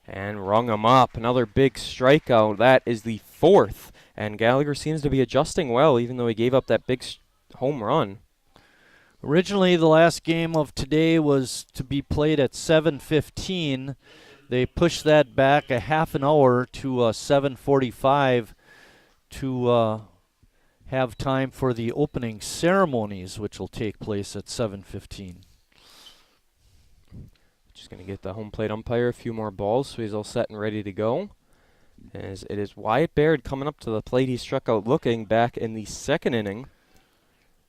A: And rung him up. Another big strikeout. That is the 4th. And Gallagher seems to be adjusting well, even though he gave up that big home run.
B: Originally, the last game of today was to be played at 7:15. They pushed that back a half an hour to 7:45 to have time for the opening ceremonies, which will take place at 7:15.
A: Just going to get the home plate umpire a few more balls, so he's all set and ready to go. As it is Wyatt Baird coming up to the plate. He struck out looking back in the second inning.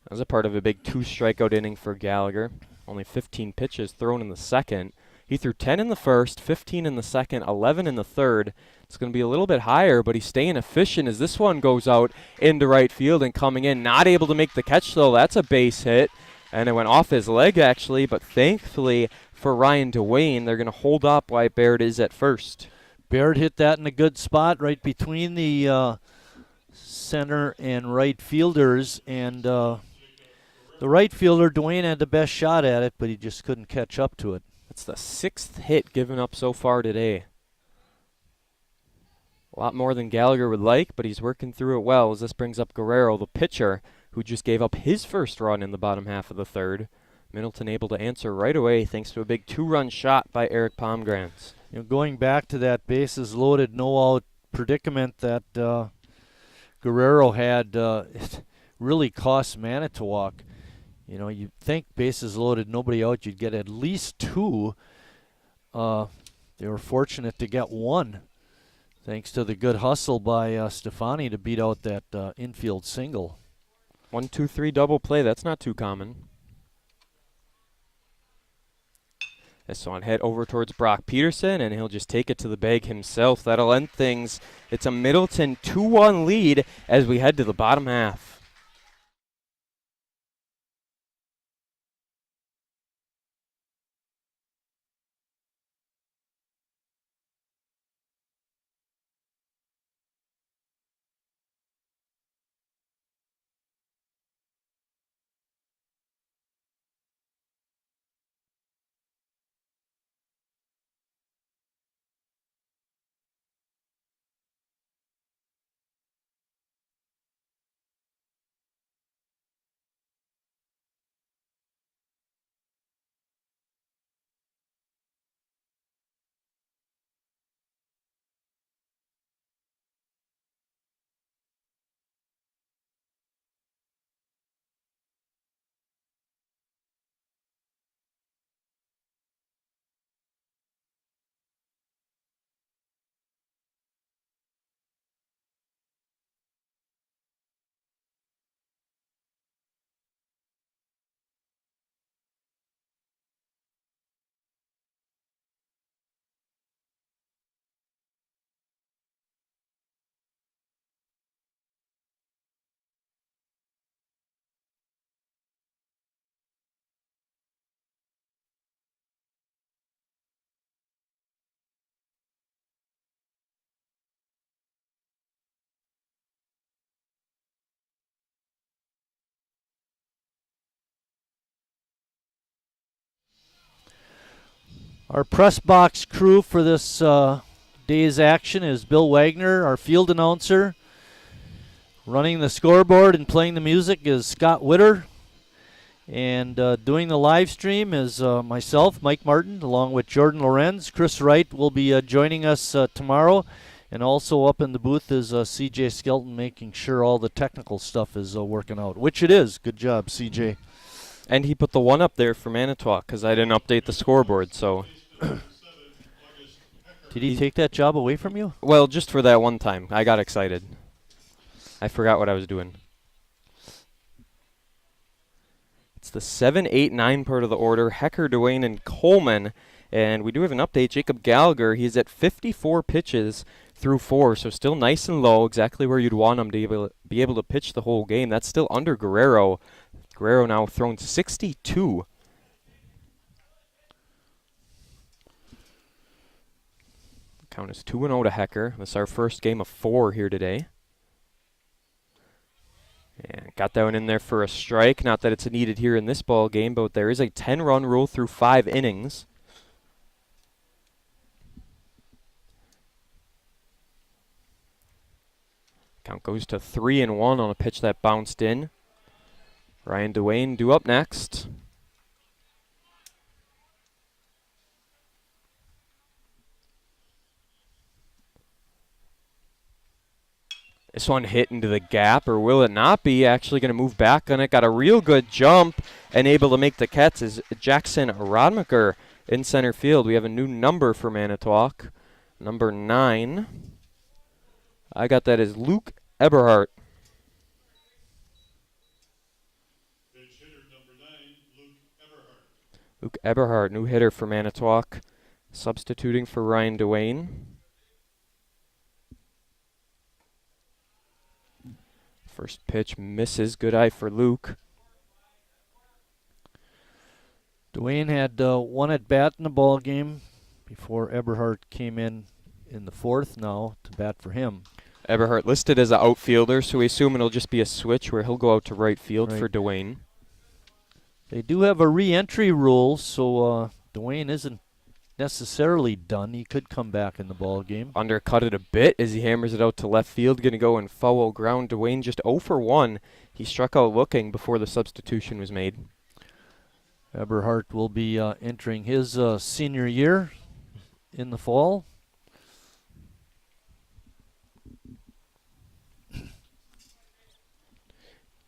A: That was a part of a big 2-strikeout inning for Gallagher. Only 15 pitches thrown in the second. He threw 10 in the first, 15 in the second, 11 in the third. It's going to be a little bit higher, but he's staying efficient as this one goes out into right field and coming in. Not able to make the catch, though. That's a base hit. And it went off his leg, actually, but thankfully for Ryan Dwayne, they're going to hold up while Baird is at first.
B: Baird hit that in a good spot right between the center and right fielders, and the right fielder, Dwayne, had the best shot at it, but he just couldn't catch up to it.
A: That's the 6th hit given up so far today. A lot more than Gallagher would like, but he's working through it well as this brings up Guerrero, the pitcher, who just gave up his first run in the bottom half of the third. Middleton able to answer right away thanks to a big 2-run shot by Eric Pomgranz.
B: You know, going back to that bases loaded, no out predicament that Guerrero had, it really cost Manitowoc. You know, you'd think bases loaded, nobody out, you'd get at least 2. They were fortunate to get 1, thanks to the good hustle by Stefani to beat out that infield single.
A: 1-2-3 double play, that's not too common. This one head over towards Brock Peterson, and he'll just take it to the bag himself. That'll end things. It's a Middleton 2-1 lead as we head to the bottom half.
B: Our press box crew for this day's action is Bill Wagner, our field announcer. Running the scoreboard and playing the music is Scott Witter. And doing the live stream is myself, Mike Martin, along with Jordan Lorenz. Chris Wright will be joining us tomorrow. And also up in the booth is CJ Skelton, making sure all the technical stuff is working out, which it is. Good job, CJ.
A: And he put the one up there for Manitowoc because I didn't update the scoreboard. So,
B: did he take that job away from you?
A: well, just for that one time, I got excited. I forgot what I was doing. It's the 7, 8, 9 part of the order. Hecker, Dwayne, and Coleman. And we do have an update. Jacob Gallagher, he's at 54 pitches through 4, so still nice and low, exactly where you'd want him to be able to pitch the whole game. That's still under Guerrero. Guerrero now thrown 62. Count is 2-0 to Hecker. This is our first game of 4 here today. And got that one in there for a strike. Not that it's needed here in this ball game, but there is a 10-run rule through 5 innings. Count goes to 3-1 on a pitch that bounced in. Ryan Dwayne due up next. This one hit into the gap, or will it not be? Actually going to move back on it. Got a real good jump and able to make the catch is Jackson Rodmacher in center field. We have a new number for Manitowoc, number 9. I got that as Luke Eberhardt.
C: Pitch hitter number 9, Luke Eberhardt.
A: Luke Eberhardt, new hitter for Manitowoc, substituting for Ryan Dwayne. First pitch misses. Good eye for Luke.
B: Dwayne had one at bat in the ball game before Eberhardt came in the 4th now to bat for him.
A: Eberhardt listed as an outfielder, so we assume it'll just be a switch where he'll go out to right field for Dwayne.
B: They do have a re-entry rule, so Dwayne isn't necessarily done. He could come back in the ball game.
A: Undercut it a bit as he hammers it out to left field. Going to go and foul ground. Dwayne just 0 for 1. He struck out looking before the substitution was made.
B: Eberhardt will be entering his senior year in the fall.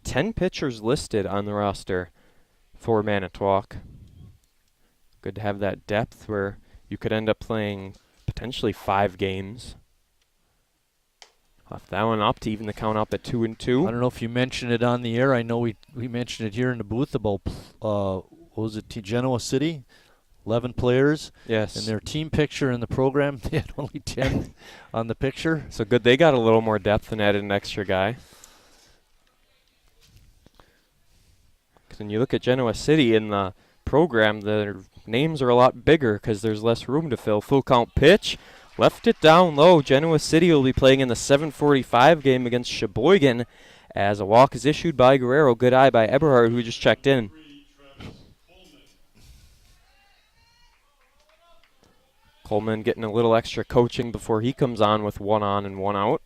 A: Ten pitchers listed on the roster for Manitowoc. Good to have that depth where you could end up playing potentially 5 games. Left that one up to even the count up at 2-2.
B: I don't know if you mentioned it on the air. I know we mentioned it here in the booth about, what was it, Genoa City? 11 players.
A: Yes.
B: And their team picture in the program, they had only 10 on the picture.
A: So good they got a little more depth and added an extra guy. Because when you look at Genoa City in the program, their names are a lot bigger because there's less room to fill. Full count pitch. Left it down low. Genoa City will be playing in the 7:45 game against Sheboygan as a walk is issued by Guerrero. Good eye by Eberhardt, who just checked in. Coleman getting a little extra coaching before he comes on with 1 on and 1 out.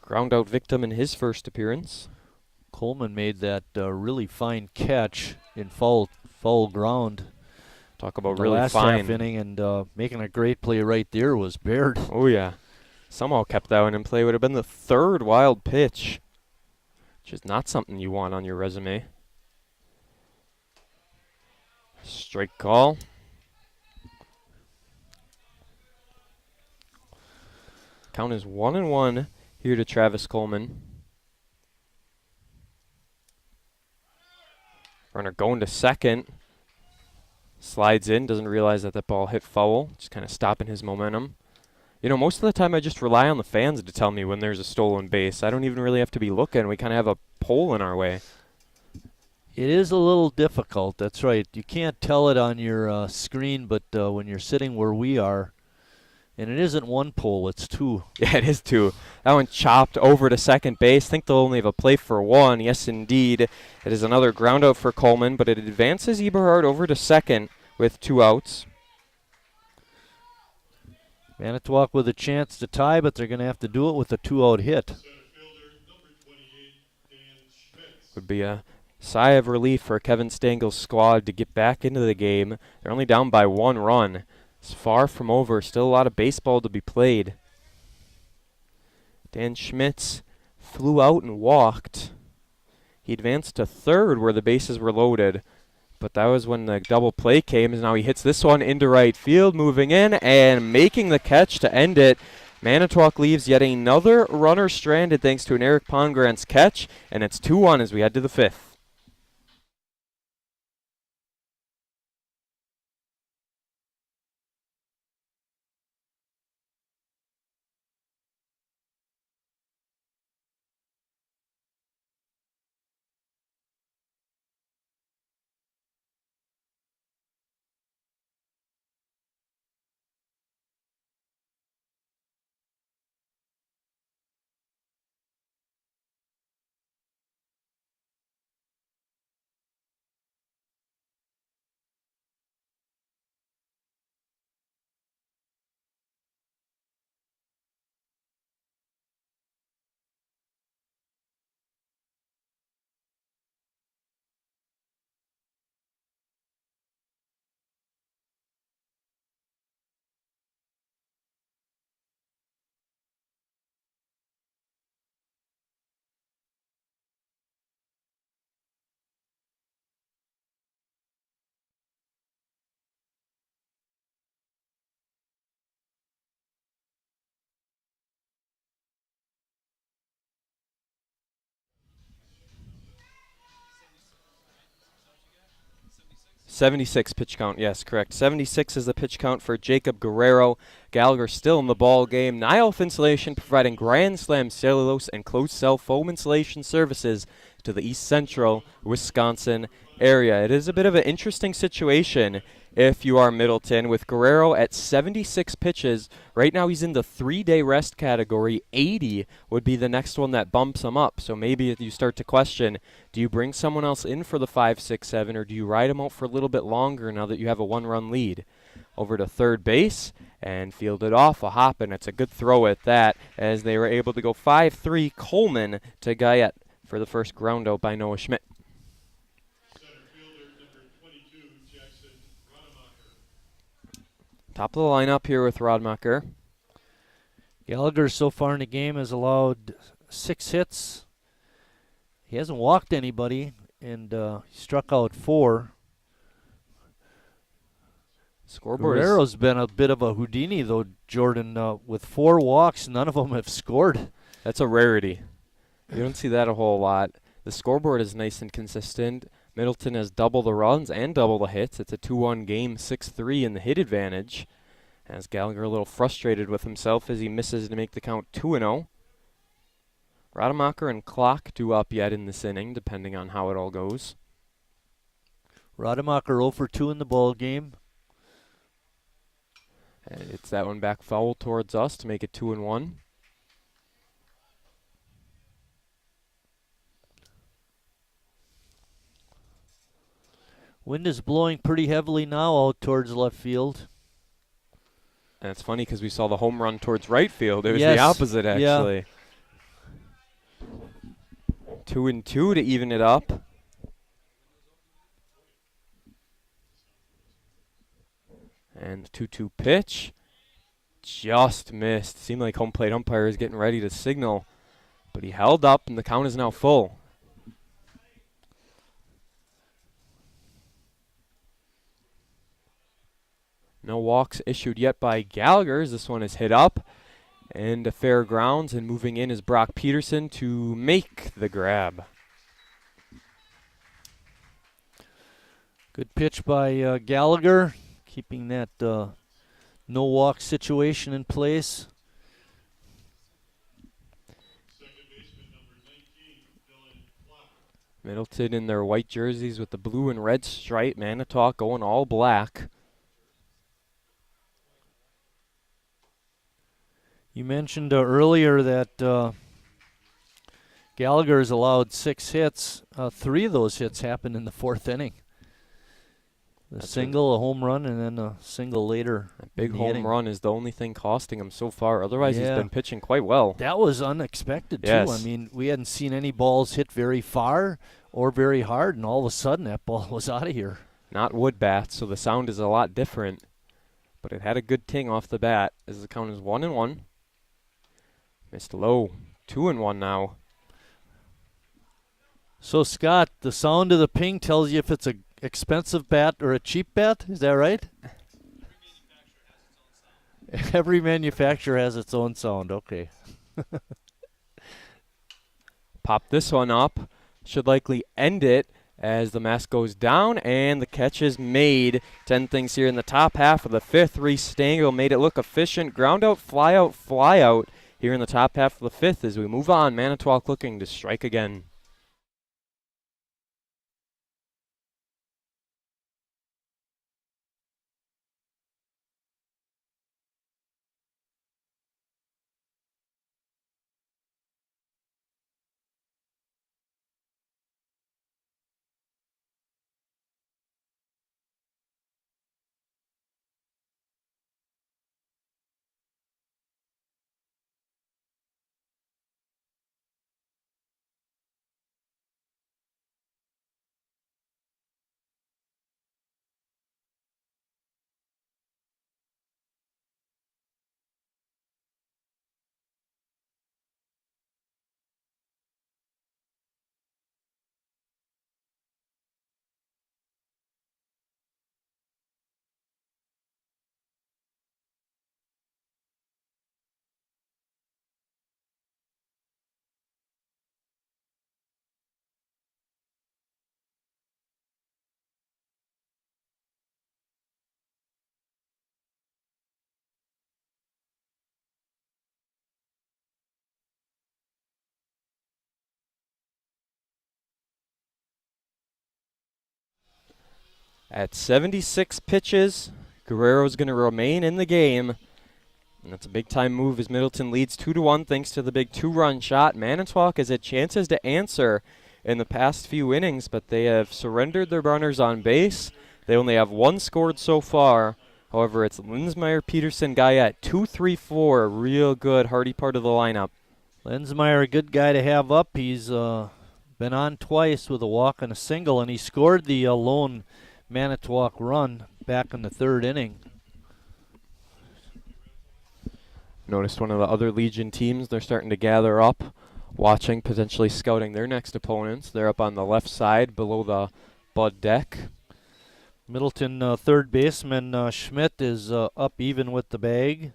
A: Ground out victim in his first appearance.
B: Coleman made that really fine catch in foul ground.
A: Talk about
B: the
A: really
B: last
A: fine.
B: half inning, and making a great play right there was Baird.
A: Oh, yeah. Somehow kept that one in play. Would have been the 3rd wild pitch, which is not something you want on your resume. Strike call. Count is 1-1 here to Travis Coleman. Runner going to second. Slides in, doesn't realize that that ball hit foul. Just kind of stopping his momentum. You know, most of the time I just rely on the fans to tell me when there's a stolen base. I don't even really have to be looking. We kind of have a pole in our way.
B: It is a little difficult, that's right. You can't tell it on your screen, but when you're sitting where we are, and it isn't 1 pole, it's 2.
A: Yeah, it is 2. That one chopped over to second base. Think they'll only have a play for 1. Yes, indeed. It is another ground out for Coleman, but it advances Eberhardt over to second with 2 outs.
B: Manitowoc with a chance to tie, but they're going to have to do it with a 2-out hit.
C: Center fielder number 28, Dan Schmitz.
A: Would be a sigh of relief for Kevin Stangel's squad to get back into the game. They're only down by 1 run. It's far from over. Still a lot of baseball to be played. Dan Schmitz flew out and walked. He advanced to third where the bases were loaded. But that was when the double play came. And now he hits this one into right field, moving in and making the catch to end it. Manitowoc leaves yet another runner stranded thanks to an Eric Pongrant's catch. And it's 2-1 as we head to the 5th. '76 pitch count, yes, correct. 76 is the pitch count for Jacob Guerrero. Gallagher still in the ball game. Nyelf Insulation providing Grand Slam cellulose and closed cell foam insulation services to the East Central Wisconsin area. It is a bit of an interesting situation if you are Middleton with Guerrero at 76 pitches. Right now he's in the 3-day rest category. 80 would be the next one that bumps him up. So maybe if you start to question, do you bring someone else in for the 5, 6, 7, or do you ride him out for a little bit longer now that you have a 1-run lead? Over to third base and fielded off a hop, and it's a good throw at that as they were able to go 5-3 Coleman to Guyette for the first ground out by Noah Schmidt. Top of the lineup here with Rodmacher.
B: Gallagher so far in the game has allowed 6 hits. He hasn't walked anybody, and he struck out 4.
A: Scoreboard
B: Guerrero's been a bit of a Houdini, though, Jordan. With 4 walks, none of them have scored.
A: That's a rarity. You don't see that a whole lot. The scoreboard is nice and consistent. Middleton has double the runs and double the hits. It's a 2-1 game, 6-3 in the hit advantage. As Gallagher a little frustrated with himself as he misses to make the count 2-0. Rademacher and Clock due up yet in this inning, depending on how it all goes.
B: Rademacher 0 for 2 in the ball game.
A: And it's that one back foul towards us to make it 2-1.
B: Wind is blowing pretty heavily now out towards left field.
A: And it's funny because we saw the home run towards right field. It was
B: Yes.
A: the opposite, actually.
B: Yeah.
A: 2-2 to even it up. And the 2-2 pitch. Just missed. Seemed like home plate umpire is getting ready to signal. But he held up, and the count is now full. No walks issued yet by Gallagher as this one is hit up. And to fair grounds, and moving in is Brock Peterson to make the grab.
B: Good pitch by Gallagher, keeping that no walk situation in place.
A: Middleton in their white jerseys with the blue and red stripe. Manitowoc going all black.
B: You mentioned earlier that Gallagher has allowed 6 hits. 3 of those hits happened in the 4th inning. A single, a home run, and then a single later.
A: A big home run is the only thing costing him so far. Otherwise, he's been pitching quite well.
B: That was unexpected, too.
A: Yes.
B: I mean, we hadn't seen any balls hit very far or very hard, and all of a sudden that ball was out of here.
A: Not wood bats, so the sound is a lot different. But it had a good ting off the bat as the count is 1-1. Missed low. 2-1 now.
B: So, Scott, the sound of the ping tells you if it's a expensive bat or a cheap bat? Is that right? Every manufacturer has its own sound. Okay.
A: Pop this one up. Should likely end it as the mask goes down and the catch is made. 10 things here in the top half of the fifth. Reese Stengel made it look efficient. Ground out, fly out here in the top half of the fifth as we move on. Manitowoc looking to strike again. At 76 pitches, Guerrero's going to remain in the game. And that's a big-time move as Middleton leads 2-1 thanks to the big two-run shot. Manitowoc has had chances to answer in the past few innings, but they have surrendered their runners on base. They only have one scored so far. However, it's Linsmeyer, Peterson, Guyette, 2-3-4, a real good, hardy part of the lineup.
B: Linsmeyer, a good guy to have up. He's been on twice with a walk and a single, and he scored the lone Manitowoc run back in the third inning.
A: Noticed one of the other Legion teams, they're starting to gather up, watching, potentially scouting their next opponents. They're up on the left side below the Bud deck.
B: Middleton third baseman Schmidt is up even with the bag.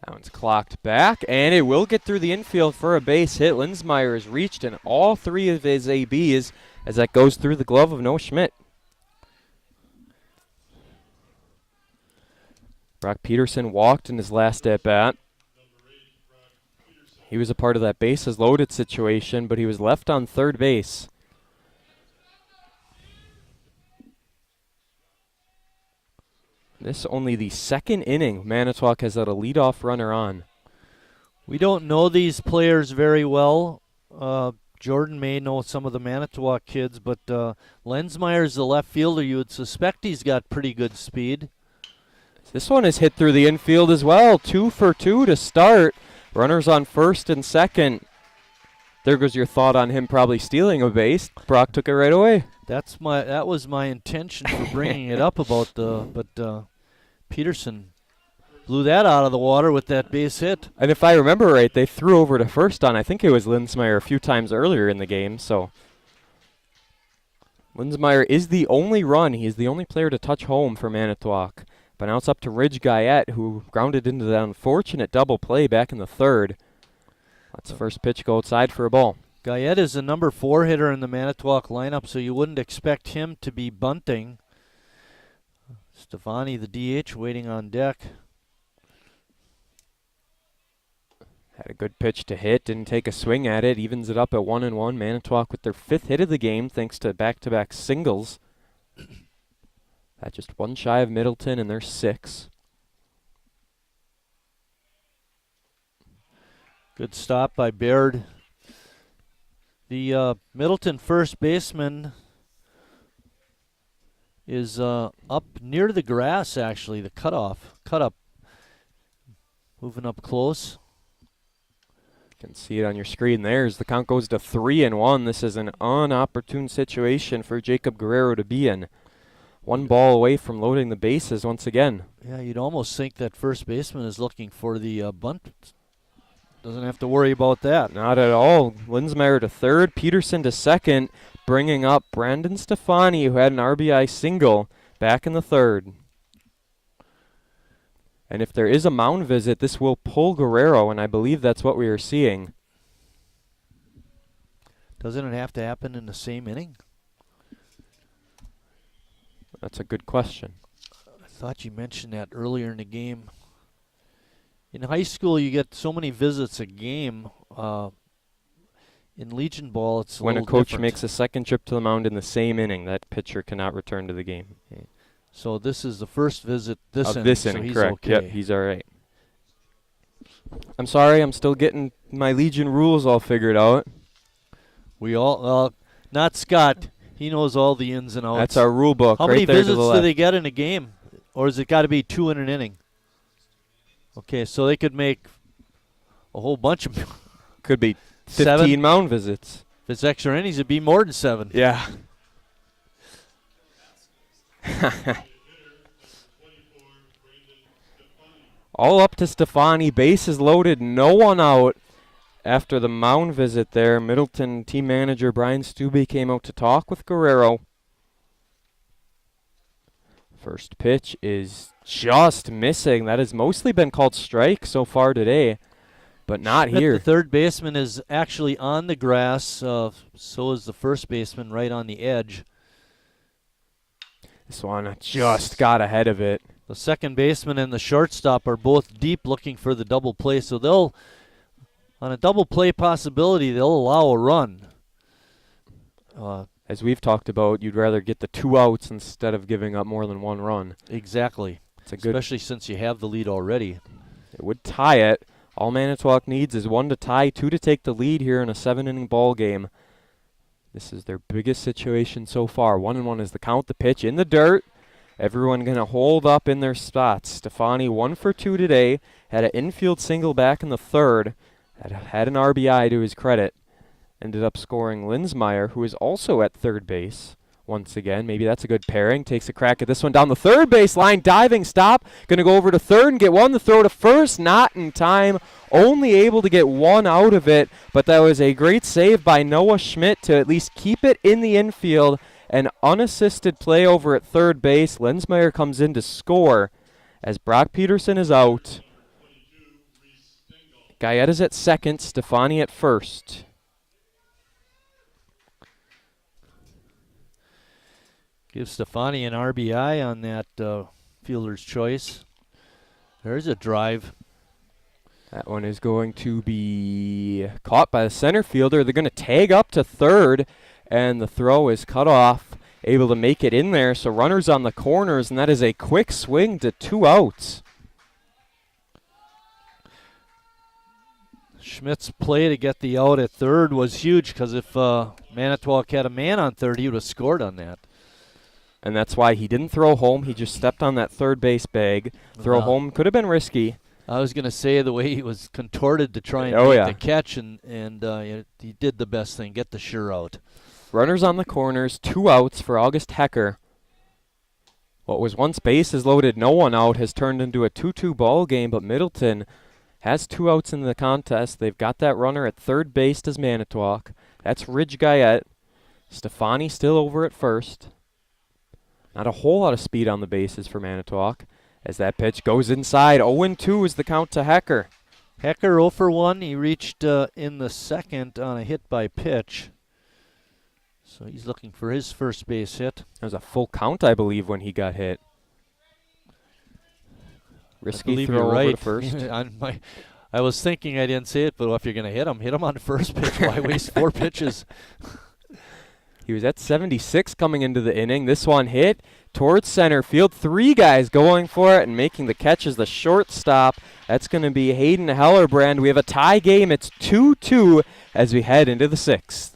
A: That one's clocked back, and it will get through the infield for a base hit. Linsmeyer has reached in all three of his ABs as that goes through the glove of Noah Schmidt. Brock Peterson walked in his last at-bat. He was a part of that bases loaded situation, but he was left on third base. This only the second inning Manitowoc has had a leadoff runner on.
B: We don't know these players very well. Jordan may know some of the Manitowoc kids, but Linsmeyer's the left fielder. You would suspect he's got pretty good speed.
A: This one is hit through the infield as well. 2 for 2 to start. Runners on first and second. There goes your thought on him probably stealing a base. Brock took it right away.
B: That was my intention for bringing it up but Peterson blew that out of the water with that base hit.
A: And if I remember right, they threw over to first on, I think it was Linsmeyer a few times earlier in the game. So Linsmeyer is the only run. He is the only player to touch home for Manitowoc. But now it's up to Ridge Guyette, who grounded into that unfortunate double play back in the third. That's the first pitch go outside for a ball.
B: Guyette is the number 4 hitter in the Manitowoc lineup, so you wouldn't expect him to be bunting. Stefani, the DH, waiting on deck.
A: Had a good pitch to hit, didn't take a swing at it, evens it up at 1-1. Manitowoc with their 5th hit of the game thanks to back-to-back singles. That's just one shy of Middleton and their 6.
B: Good stop by Baird. The Middleton first baseman is up near the grass, actually, the cut up. Moving up close.
A: You can see it on your screen. The count goes to 3-1. This is an inopportune situation for Jacob Guerrero to be in. One ball away from loading the bases once again.
B: Yeah, you'd almost think that first baseman is looking for the bunt. Doesn't have to worry about that.
A: Not at all. Linsmeyer to third, Peterson to second, bringing up Brandon Stefani, who had an RBI single back in the third. And if there is a mound visit, this will pull Guerrero, and I believe that's what we are seeing.
B: Doesn't it have to happen in the same inning?
A: That's a good question.
B: I thought you mentioned that earlier in the game. In high school, you get so many visits a game. In Legion Ball, it's
A: When a
B: little
A: coach
B: different.
A: makes a second trip to the mound in the same inning, that pitcher cannot return to the game.
B: So this is the first visit this
A: Of
B: inning,
A: this
B: so
A: inning,
B: he's
A: correct.
B: okay.
A: Yep, he's all right. I'm sorry, I'm still getting my Legion rules all figured out.
B: We all, not Scott. He knows all the ins and outs.
A: That's our rule book.
B: How
A: right
B: many
A: there to
B: visits
A: the
B: do
A: left.
B: they get in a game? Or has it got to be 2 in an inning? Okay, so they could make a whole bunch of
A: Could be 15
B: 7.
A: mound visits.
B: If it's extra innings, it'd be more than 7.
A: Yeah. All up to Stefani. Bases loaded, no one out. After the mound visit there, Middleton team manager Brian Stubbe came out to talk with Guerrero. First pitch is just missing. That has mostly been called strike so far today, but not
B: Schmidt,
A: here.
B: the third baseman, is actually on the grass. So is the first baseman right on the edge.
A: This one just got ahead of it.
B: The second baseman and the shortstop are both deep looking for the double play. So they'll, on a double play possibility, they'll allow a run.
A: As we've talked about, you'd rather get the 2 outs instead of giving up more than 1 run.
B: Exactly.
A: It's a good.
B: Especially since you have the lead already.
A: It would tie it. All Manitowoc needs is 1 to tie, 2 to take the lead here in a 7-inning ball game. This is their biggest situation so far. 1-1 is the count. The pitch in the dirt. Everyone going to hold up in their spots. Stefani 1 for 2 today. Had an infield single back in the third. Had an RBI to his credit. Ended up scoring Linsmeyer, who is also at third base. Once again, maybe that's a good pairing. Takes a crack at this one down the third base line. Diving stop. Going to go over to third and get one. The throw to first. Not in time. Only able to get 1 out of it. But that was a great save by Noah Schmidt to at least keep it in the infield. An unassisted play over at third base. Linsmeyer comes in to score as Brock Peterson is out. Gaetta's at second. Stefani at first.
B: Give Stefani an RBI on that fielder's choice. There's a drive.
A: That one is going to be caught by the center fielder. They're going to tag up to third, and the throw is cut off. Able to make it in there, so runners on the corners, and that is a quick swing to 2 outs.
B: Schmidt's play to get the out at third was huge because if Manitowoc had a man on third, he would have scored on that.
A: And that's why he didn't throw home. He just stepped on that third base bag. Throw home could have been risky.
B: I was going to say the way he was contorted to try and make the catch, and he did the best thing, get the sure out.
A: Runners on the corners, 2 outs for August Hecker. What was once bases loaded, no one out, has turned into a 2-2 ball game, but Middleton has 2 outs in the contest. They've got that runner at third base as Manitowoc. That's Ridge Guyette. Stefani still over at first. Not a whole lot of speed on the bases for Manitowoc. As that pitch goes inside, 0-2 is the count to Hecker.
B: Hecker 0 for 1. He reached in the second on a hit by pitch. So he's looking for his first base hit.
A: There was a full count, I believe, when he got hit. Risky throw
B: you're right.
A: over to first.
B: I was thinking I didn't say it, but if you're going to hit him on the first pitch. Why waste 4 pitches?
A: He was at 76 coming into the inning. This one hit towards center field. 3 guys going for it and making the catch as the shortstop. That's going to be Hayden Hellerbrand. We have a tie game. It's 2-2 as we head into the 6th.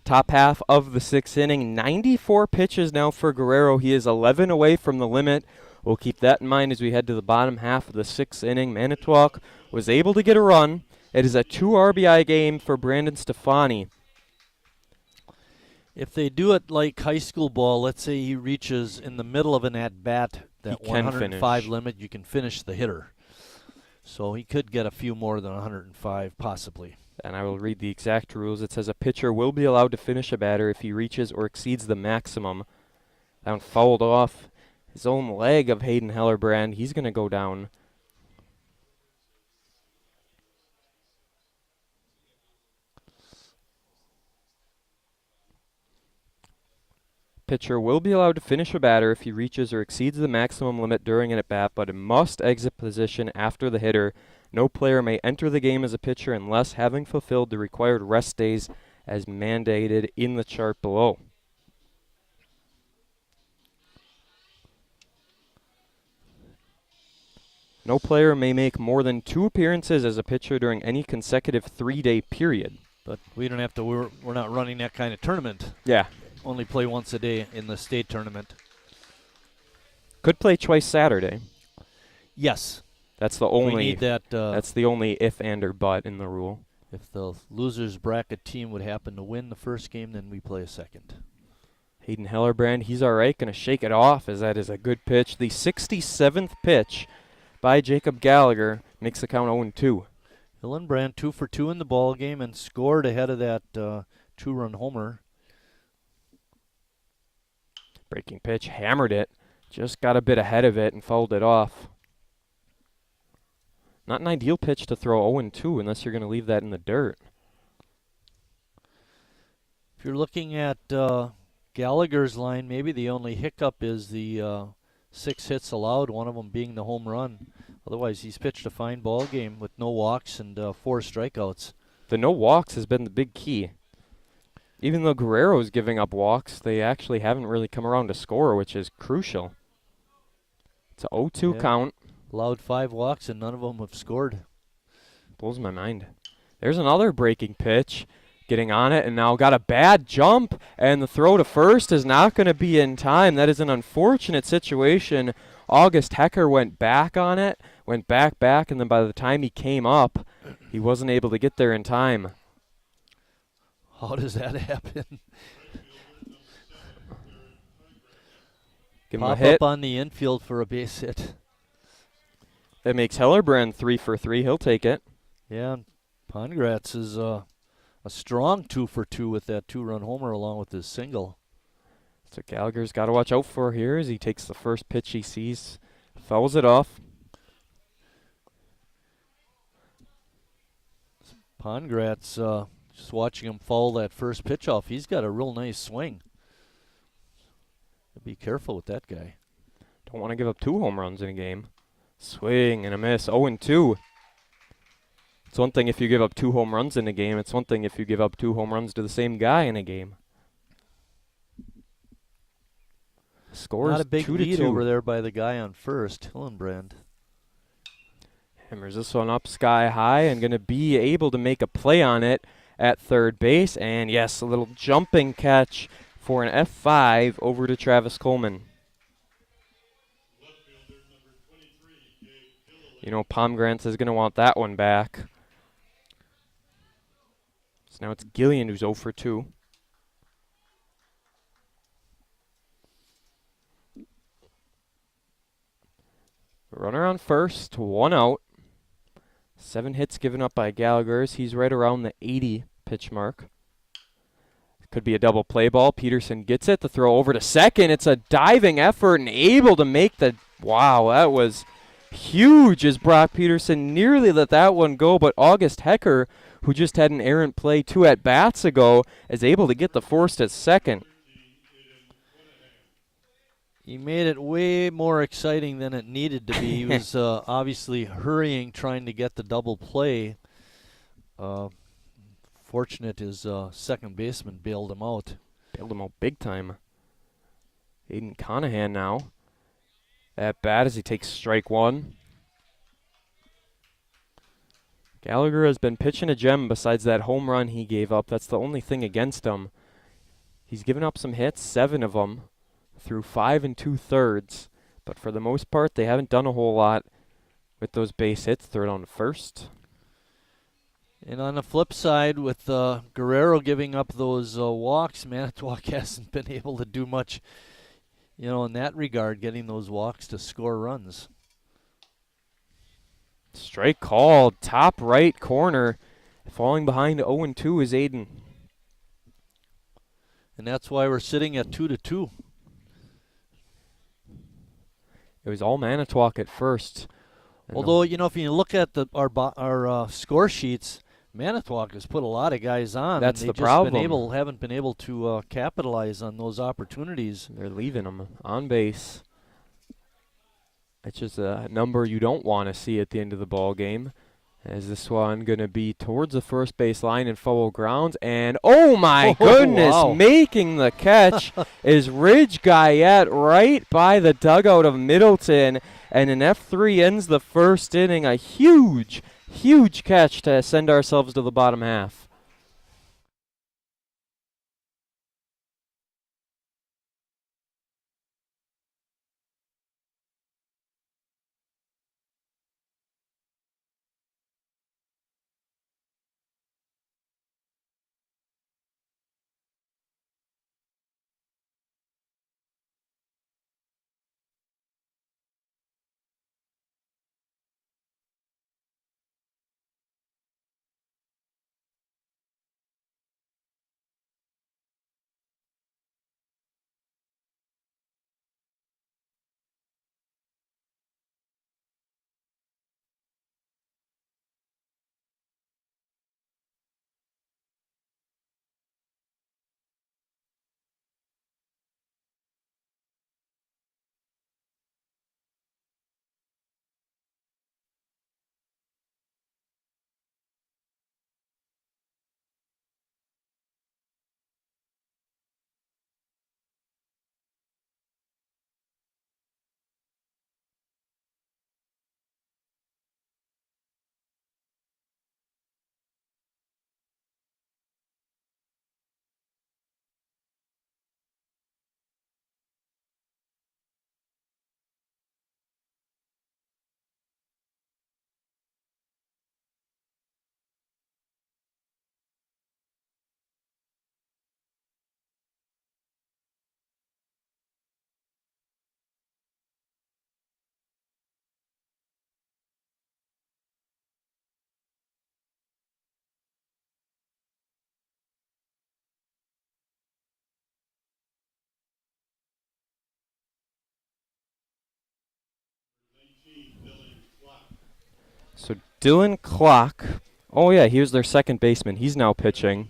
A: Top half of the 6th inning, 94 pitches now for Guerrero. He is 11 away from the limit. We'll keep that in mind as we head to the bottom half of the 6th inning. Manitowoc was able to get a run. It is a 2 RBI game for Brandon Stefani.
B: If they do it like high school ball, let's say he reaches in the middle of an at-bat, that 105 limit, you can finish the hitter. So he could get a few more than 105, possibly.
A: And I will read the exact rules. It says a pitcher will be allowed to finish a batter if he reaches or exceeds the maximum. That one fouled off his own leg of Hayden Hellerbrand. He's going to go down. Pitcher will be allowed to finish a batter if he reaches or exceeds the maximum limit during an at-bat, but it must exit position after the hitter. No player may enter the game as a pitcher unless having fulfilled the required rest days as mandated in the chart below. No player may make more than 2 appearances as a pitcher during any consecutive 3-day period.
B: But we don't have to, we're not running that kind of tournament.
A: Yeah.
B: Only play once a day in the state tournament.
A: Could play twice Saturday.
B: Yes.
A: That's the only.
B: We need that.
A: That's the only if and or but in the rule.
B: If the losers bracket team would happen to win the first game, then we play a second.
A: Hayden Hellerbrand, he's all right. Going to shake it off as that is a good pitch. The 67th pitch by Jacob Gallagher makes the count 0-2.
B: Hillenbrand 2 for 2 in the ball game and scored ahead of that 2-run homer.
A: Breaking pitch, hammered it. Just got a bit ahead of it and fouled it off. Not an ideal pitch to throw 0-2 unless you're going to leave that in the dirt.
B: If you're looking at Gallagher's line, maybe the only hiccup is the 6 hits allowed, one of them being the home run. Otherwise, he's pitched a fine ball game with no walks and 4 strikeouts.
A: The no walks has been the big key. Even though Guerrero's giving up walks, they actually haven't really come around to score, which is crucial. It's a 0-2 count.
B: Allowed 5 walks and none of them have scored.
A: Blows my mind. There's another breaking pitch. Getting on it and now got a bad jump, and the throw to first is not going to be in time. That is an unfortunate situation. August Hecker went back on it, went back, and then by the time he came up, he wasn't able to get there in time.
B: How does that happen?
A: Give him a
B: Pop
A: hit.
B: up on the infield for a base hit.
A: That makes Hellerbrand 3 for 3. He'll take it.
B: Yeah, Pongratz is a strong 2 for 2 with that 2-run homer along with his single.
A: So Gallagher's got to watch out for here as he takes the first pitch he sees, fouls it off.
B: Pongratz, just watching him foul that first pitch off, he's got a real nice swing. Be careful with that guy.
A: Don't want to give up 2 home runs in a game. Swing and a miss, 0-2. It's one thing if you give up 2 home runs in a game. It's one thing if you give up 2 home runs to the same guy in a game. Scores
B: not a big
A: 2-2.
B: lead over there by the guy on first, Hillenbrand.
A: Hammers this one up sky high and going to be able to make a play on it at third base. And yes, a little jumping catch for an F5 over to Travis Coleman. You know, Pomgrantz is going to want that one back. So now it's Gillian who's 0 for 2. Runner on first, 1 out. 7 hits given up by Gallagher's. He's right around the 80 pitch mark. Could be a double play ball. Peterson gets it. The throw over to second. It's a diving effort and able to make the... Wow, that was huge as Brock Peterson nearly let that one go. But August Hecker, who just had an errant play 2 at-bats ago, is able to get the force at second.
B: He made it way more exciting than it needed to be. He was obviously hurrying, trying to get the double play. Fortunate his second baseman bailed him out.
A: Bailed him out big time. Aiden Conahan now. At bat as he takes strike 1. Gallagher has been pitching a gem besides that home run he gave up. That's the only thing against him. He's given up some hits, 7 of them, through 5 2/3. But for the most part, they haven't done a whole lot with those base hits. Third on first.
B: And on the flip side, with Guerrero giving up those walks, Manitowoc hasn't been able to do much, in that regard, getting those walks to score runs.
A: Strike called, top right corner. Falling behind 0-2 is Aiden.
B: And that's why we're sitting at 2-2.
A: It was all Manitowoc at first.
B: Although, if you look at our score sheets, Manitowoc has put a lot of guys on.
A: That's
B: and
A: the problem.
B: Haven't been able to capitalize on those opportunities.
A: They're leaving them on base. It's just a number you don't want to see at the end of the ball game. As this one going to be towards the first base line in foul grounds. And, oh my goodness,
B: wow.
A: Making the catch is Ridge Guyette right by the dugout of Middleton. And an F3 ends the first inning. A huge, huge catch to send ourselves to the bottom half. So Dylan Clock, oh yeah, he was their second baseman. He's now pitching.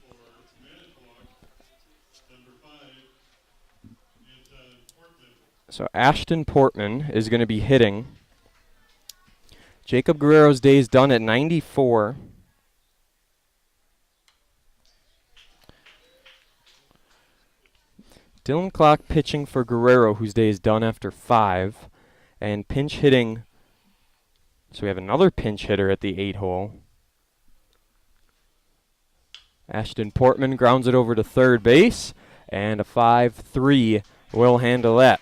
A: So Ashton Portman is going to be hitting. Jacob Guerrero's day is done at 94. Dylan Clock pitching for Guerrero, whose day is done after 5. And pinch hitting. So we have another pinch hitter at the 8-hole. Ashton Portman grounds it over to third base, and a 5-3 will handle that.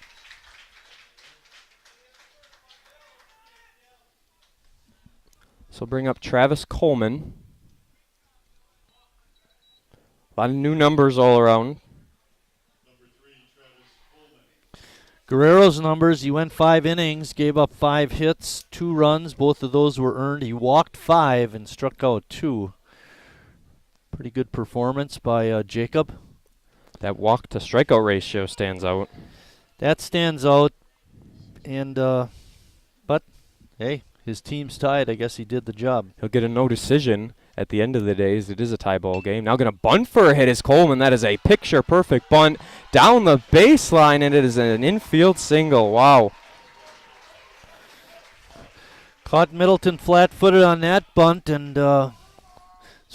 A: So bring up Travis Coleman. A lot of new numbers all around.
B: Guerrero's numbers, he went 5 innings, gave up 5 hits, 2 runs. Both of those were earned. He walked 5 and struck out 2. Pretty good performance by Jacob.
A: That walk to strikeout ratio stands out.
B: That stands out. And but, hey, his team's tied. I guess he did the job.
A: He'll get a no decision at the end of the day, as it is a tie ball game. Now going to bunt for a hit is Coleman. That is a picture-perfect bunt down the baseline, and it is an infield single. Wow.
B: Caught Middleton flat-footed on that bunt, and that's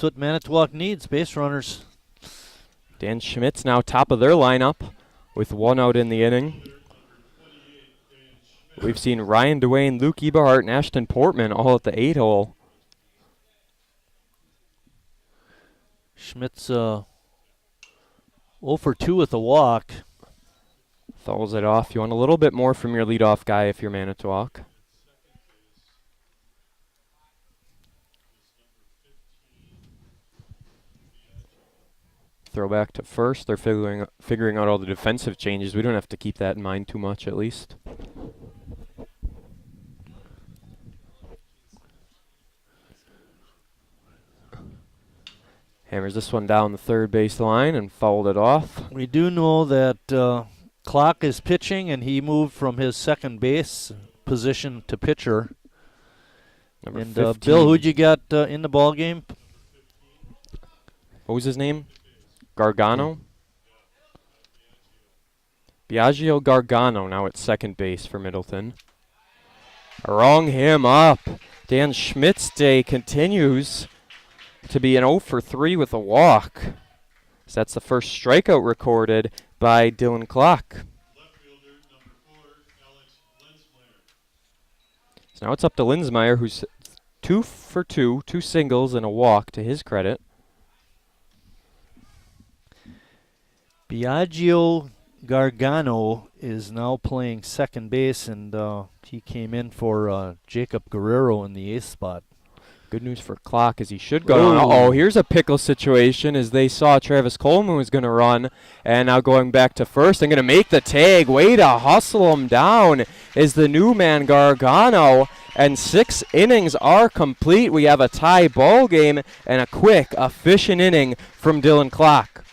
B: what Manitowoc needs, base runners.
A: Dan Schmidt's now top of their lineup with 1 out in the inning. We've seen Ryan Duane, Luke Eberhardt, and Ashton Portman all at the 8-hole.
B: Schmidt's 0 for 2 with a walk.
A: Fouls it off. You want a little bit more from your leadoff guy if you're Manitowoc. Throw back to first. They're figuring out all the defensive changes. We don't have to keep that in mind too much, at least. Hammers this one down the third base line and fouled it off.
B: We do know that Clock is pitching, and he moved from his second base position to pitcher.
A: Number
B: And
A: 15.
B: Bill, who'd you got in the ball game?
A: What was his name? Gargano? Biagio Gargano now at second base for Middleton. Rung him up. Dan Schmidt's day continues to be an 0 for 3 with a walk. So that's the first strikeout recorded by Dylan Clock.
C: Left fielder, number 4, Alex Lensmeyer.
A: So now it's up to Linsmeyer, who's 2 for 2, 2 singles and a walk to his credit.
B: Biagio Gargano is now playing second base, and he came in for Jacob Guerrero in the 8th spot.
A: Good news for Clock as he should go down. Uh-oh, here's a pickle situation as they saw Travis Coleman was going to run. And now going back to first, and going to make the tag. Way to hustle him down is the new man Gargano. And 6 innings are complete. We have a tie ball game and a quick, efficient inning from Dylan Clock.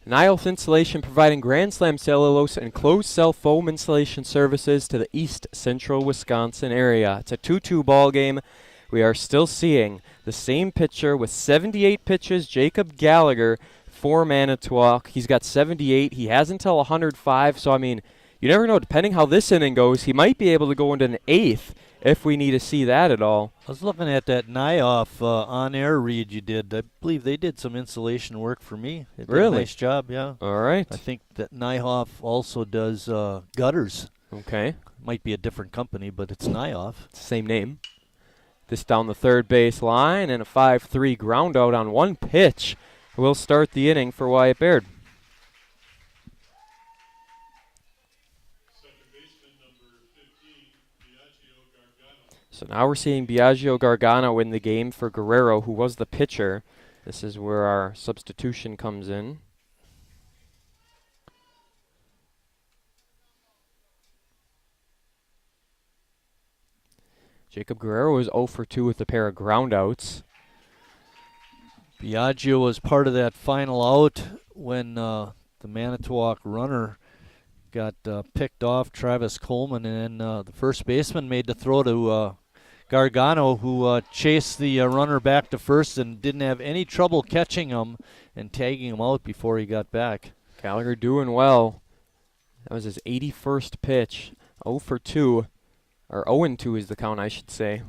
A: Niles Insulation providing Grand Slam cellulose and closed cell foam insulation services to the East Central Wisconsin area. It's a 2-2 ball game. We are still seeing the same pitcher with 78 pitches, Jacob Gallagher for Manitowoc. He's got 78. He has until 105, so I mean, you never know. Depending how this inning goes, he might be able to go into an 8th if we need to see that at all.
B: I was looking at that Nyoff on-air read you did. I believe they did some insulation work for me. They did
A: Really?
B: a nice job, yeah.
A: All right.
B: I think that Nyoff also does gutters.
A: Okay.
B: Might be a different company, but it's Nyoff.
A: Same name. This down the third base line and a 5-3 ground out on one pitch will start the inning for Wyatt Baird.
C: Second baseman, number 15, Biagio Gargano.
A: So now we're seeing Biagio Gargano in the game for Guerrero, who was the pitcher. This is where our substitution comes in. Jacob Guerrero is 0 for 2 with a pair of groundouts.
B: Biagio was part of that final out when the Manitowoc runner got picked off Travis Coleman, and then the first baseman made the throw to Gargano, who chased the runner back to first and didn't have any trouble catching him and tagging him out before he got back.
A: Gallagher doing well. That was his 81st pitch. 0 for 2. Or 0-2 is the count, I should say.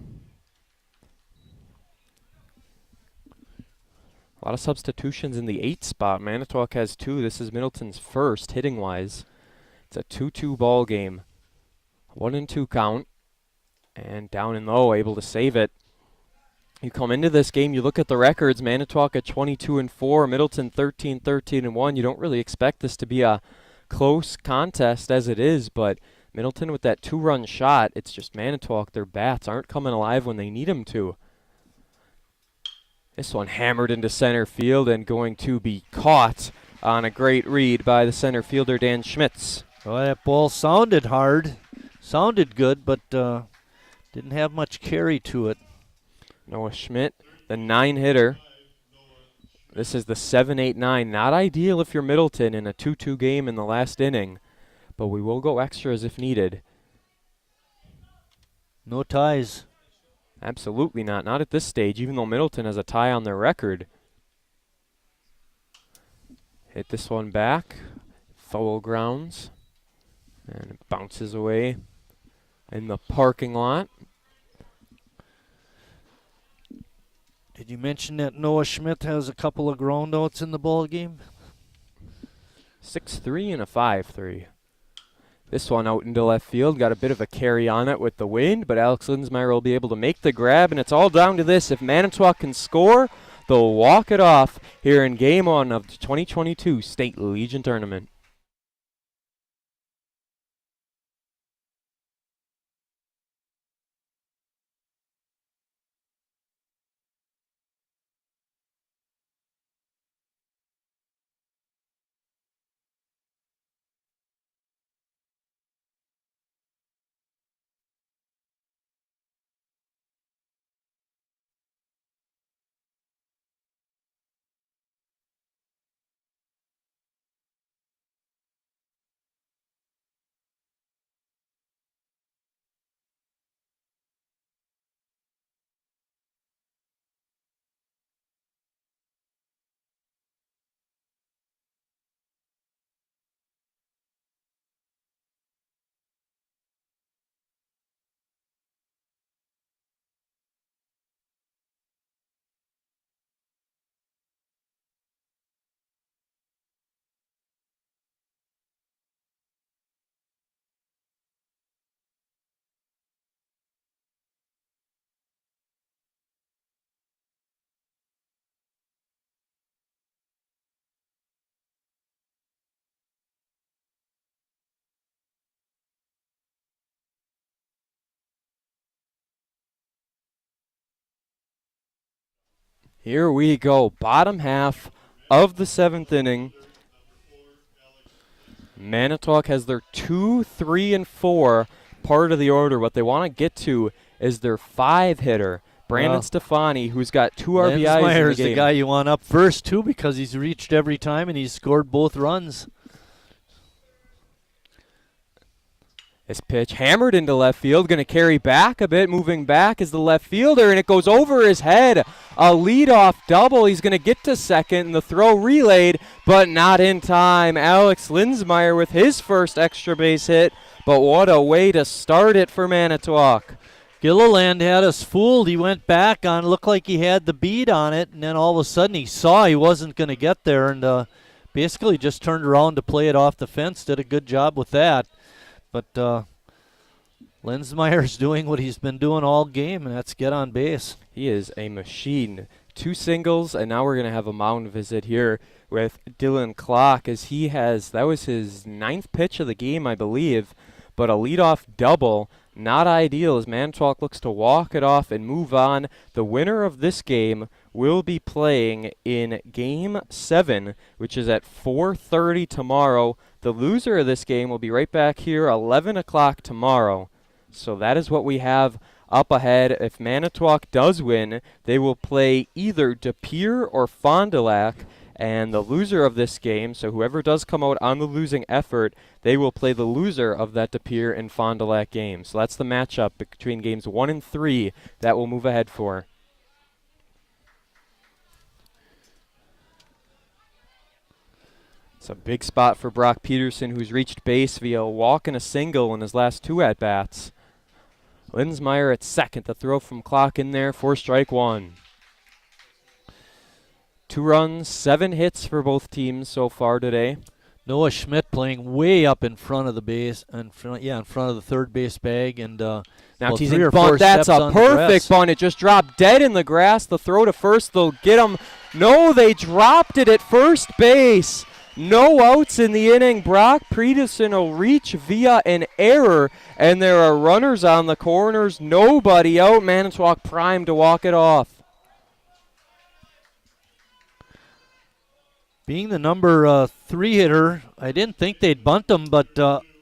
A: A lot of substitutions in the 8 spot. Manitowoc has 2. This is Middleton's first, hitting-wise. It's a 2-2 ball game. 1-2 count. And down and low, able to save it. You come into this game, you look at the records. Manitowoc at 22-4, Middleton 13-1. You don't really expect this to be a close contest as it is, but Middleton with that 2-run shot, it's just Manitowoc, their bats aren't coming alive when they need them to. This one hammered into center field and going to be caught on a great read by the center fielder, Dan Schmitz.
B: Well, that ball sounded hard, sounded good, but didn't have much carry to it.
A: Noah Schmidt, the 9-hitter. This is the 7-8-9. Not ideal if you're Middleton in a 2-2 game in the last inning, but we will go extras if needed.
B: No ties.
A: Absolutely not. Not at this stage, even though Middleton has a tie on their record. Hit this one back. Foul grounds. And it bounces away in the parking lot.
B: Did you mention that Noah Schmidt has a couple of groundouts in the ball game?
A: 6-3 and a 5-3. This one out into left field, got a bit of a carry on it with the wind, but Alex Linsmeyer will be able to make the grab, and it's all down to this. If Manitowoc can score, they'll walk it off here in Game 1 of the 2022 State Legion Tournament. Here we go, bottom half of the 7th inning. Manitowoc has their 2, 3, and 4 part of the order. What they want to get to is their 5-hitter, Brandon Stefani, who's got 2 RBIs in the game.
B: Linsmeyer's the guy you want up first, too, because he's reached every time and he's scored both runs.
A: This pitch hammered into left field, going to carry back a bit. Moving back is the left fielder, and it goes over his head. A leadoff double. He's going to get to second, and the throw relayed, but not in time. Alex Linsmeyer with his first extra base hit, but what a way to start it for Manitowoc.
B: Gilliland had us fooled. He went back on, looked like he had the bead on it, and then all of a sudden he saw he wasn't going to get there, and basically just turned around to play it off the fence. Did a good job with that. But Linsmeyer's doing what he's been doing all game, and that's get on base.
A: He is a machine. 2 singles, and now we're going to have a mound visit here with Dylan Clock, as he has, that was his 9th pitch of the game, I believe, but a leadoff double. Not ideal as Manitowoc looks to walk it off and move on. The winner of this game will be playing in Game 7, which is at 4:30 tomorrow. The loser of this game will be right back here 11 o'clock tomorrow. So that is what we have up ahead. If Manitowoc does win, they will play either De Pere or Fond du Lac. And the loser of this game, so whoever does come out on the losing effort, they will play the loser of that De Pere and Fond du Lac game. So that's the matchup between games 1 and 3 that we'll move ahead for. It's a big spot for Brock Peterson, who's reached base via a walk and a single in his last 2 at-bats. Linsmeyer at second, the throw from Clock in there for strike 1. 2 runs, 7 hits for both teams so far today.
B: Noah Schmidt playing way up in front of the base, in front of the third base bag, and
A: now
B: well,
A: teasing bunt. That's a perfect bunt. It just dropped dead in the grass. The throw to first, they'll get him. No, they dropped it at first base. No outs in the inning. Brock Peterson will reach via an error, and there are runners on the corners. Nobody out. Manitowoc primed to walk it off.
B: Being the number 3 hitter, I didn't think they'd bunt him, but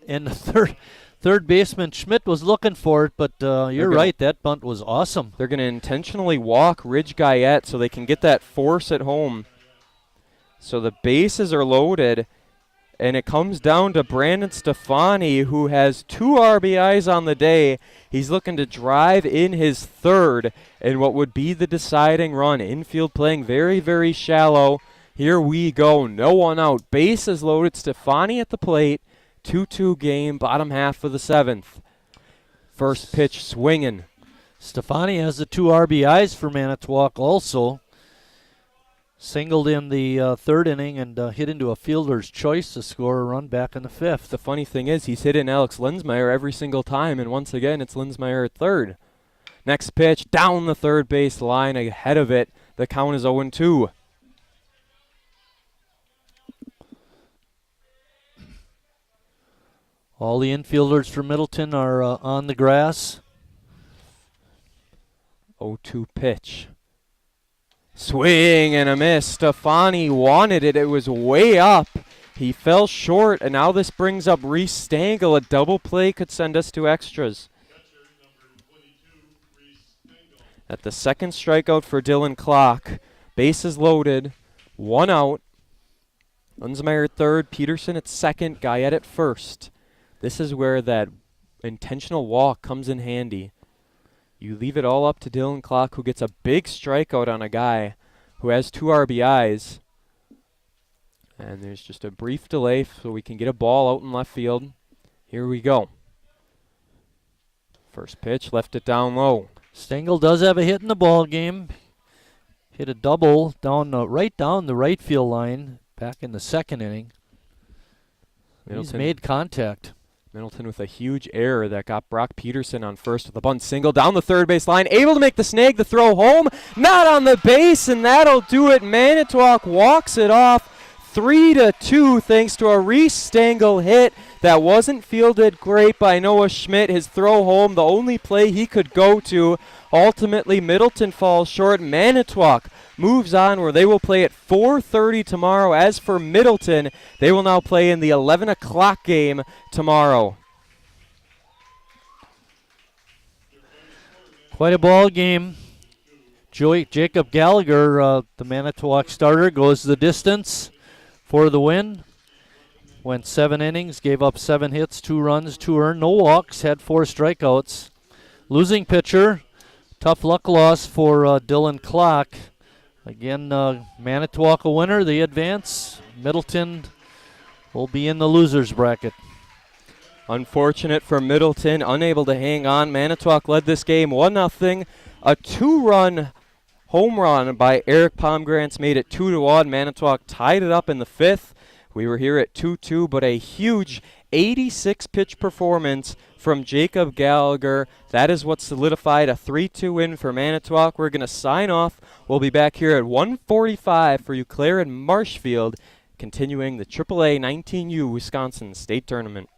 B: and the third baseman Schmidt was looking for it, but you're right, that bunt was awesome.
A: They're going to intentionally walk Ridge Guyette so they can get that force at home. So the bases are loaded, and it comes down to Brandon Stefani, who has 2 RBIs on the day. He's looking to drive in his third in what would be the deciding run. Infield playing very, very shallow. Here we go. No one out. Bases loaded. Stefani at the plate. 2-2 game, bottom half of the 7th. First pitch swinging.
B: Stefani has the 2 RBIs for Manitowoc also. Singled in the 3rd inning and hit into a fielder's choice to score a run back in the 5th.
A: The funny thing is he's hit in Alex Linsmeyer every single time, and once again it's Linsmeyer at third. Next pitch, down the third base line, ahead of it. The count is 0-2.
B: All the infielders for Middleton are on the grass.
A: 0-2 pitch. Swing and a miss. Stefani wanted it. It was way up. He fell short, and now this brings up Reese Stengel. A double play could send us to extras. At the second strikeout for Dylan Clock. Bases loaded. 1 out. Linsmeyer at third. Peterson at second. Guyette at first. This is where that intentional walk comes in handy. You leave it all up to Dylan Clock, who gets a big strikeout on a guy who has 2 RBIs. And there's just a brief delay so we can get a ball out in left field. Here we go. First pitch, left it down low.
B: Stengel does have a hit in the ball game. Hit a double right down the right field line back in the 2nd inning.
A: Middleton.
B: He's made contact.
A: Middleton with a huge error that got Brock Peterson on first with a bunt single down the third base line. Able to make the snag, the throw home. Not on the base, and that'll do it. Manitowoc walks it off 3-2 thanks to a Reese Stengel hit that wasn't fielded great by Noah Schmidt. His throw home, the only play he could go to. Ultimately, Middleton falls short. Manitowoc moves on where they will play at 4:30 tomorrow. As for Middleton, they will now play in the 11 o'clock game tomorrow.
B: Quite a ball game. Jacob Gallagher, the Manitowoc starter, goes the distance for the win. Went 7 innings, gave up 7 hits, 2 runs, 2 earned, no walks, had 4 strikeouts. Losing pitcher, tough luck loss for Dylan Clock. Again, Manitowoc a winner, they advance. Middleton will be in the losers bracket.
A: Unfortunate for Middleton, unable to hang on. Manitowoc led this game 1-0. A 2-run home run by Eric Pomgrantz made it 2-1. Manitowoc tied it up in the 5th. We were here at 2-2, but a huge 86-pitch performance from Jacob Gallagher. That is what solidified a 3-2 win for Manitowoc. We're going to sign off. We'll be back here at 1:45 for Eau Claire and Marshfield, continuing the AAA 19U Wisconsin State Tournament.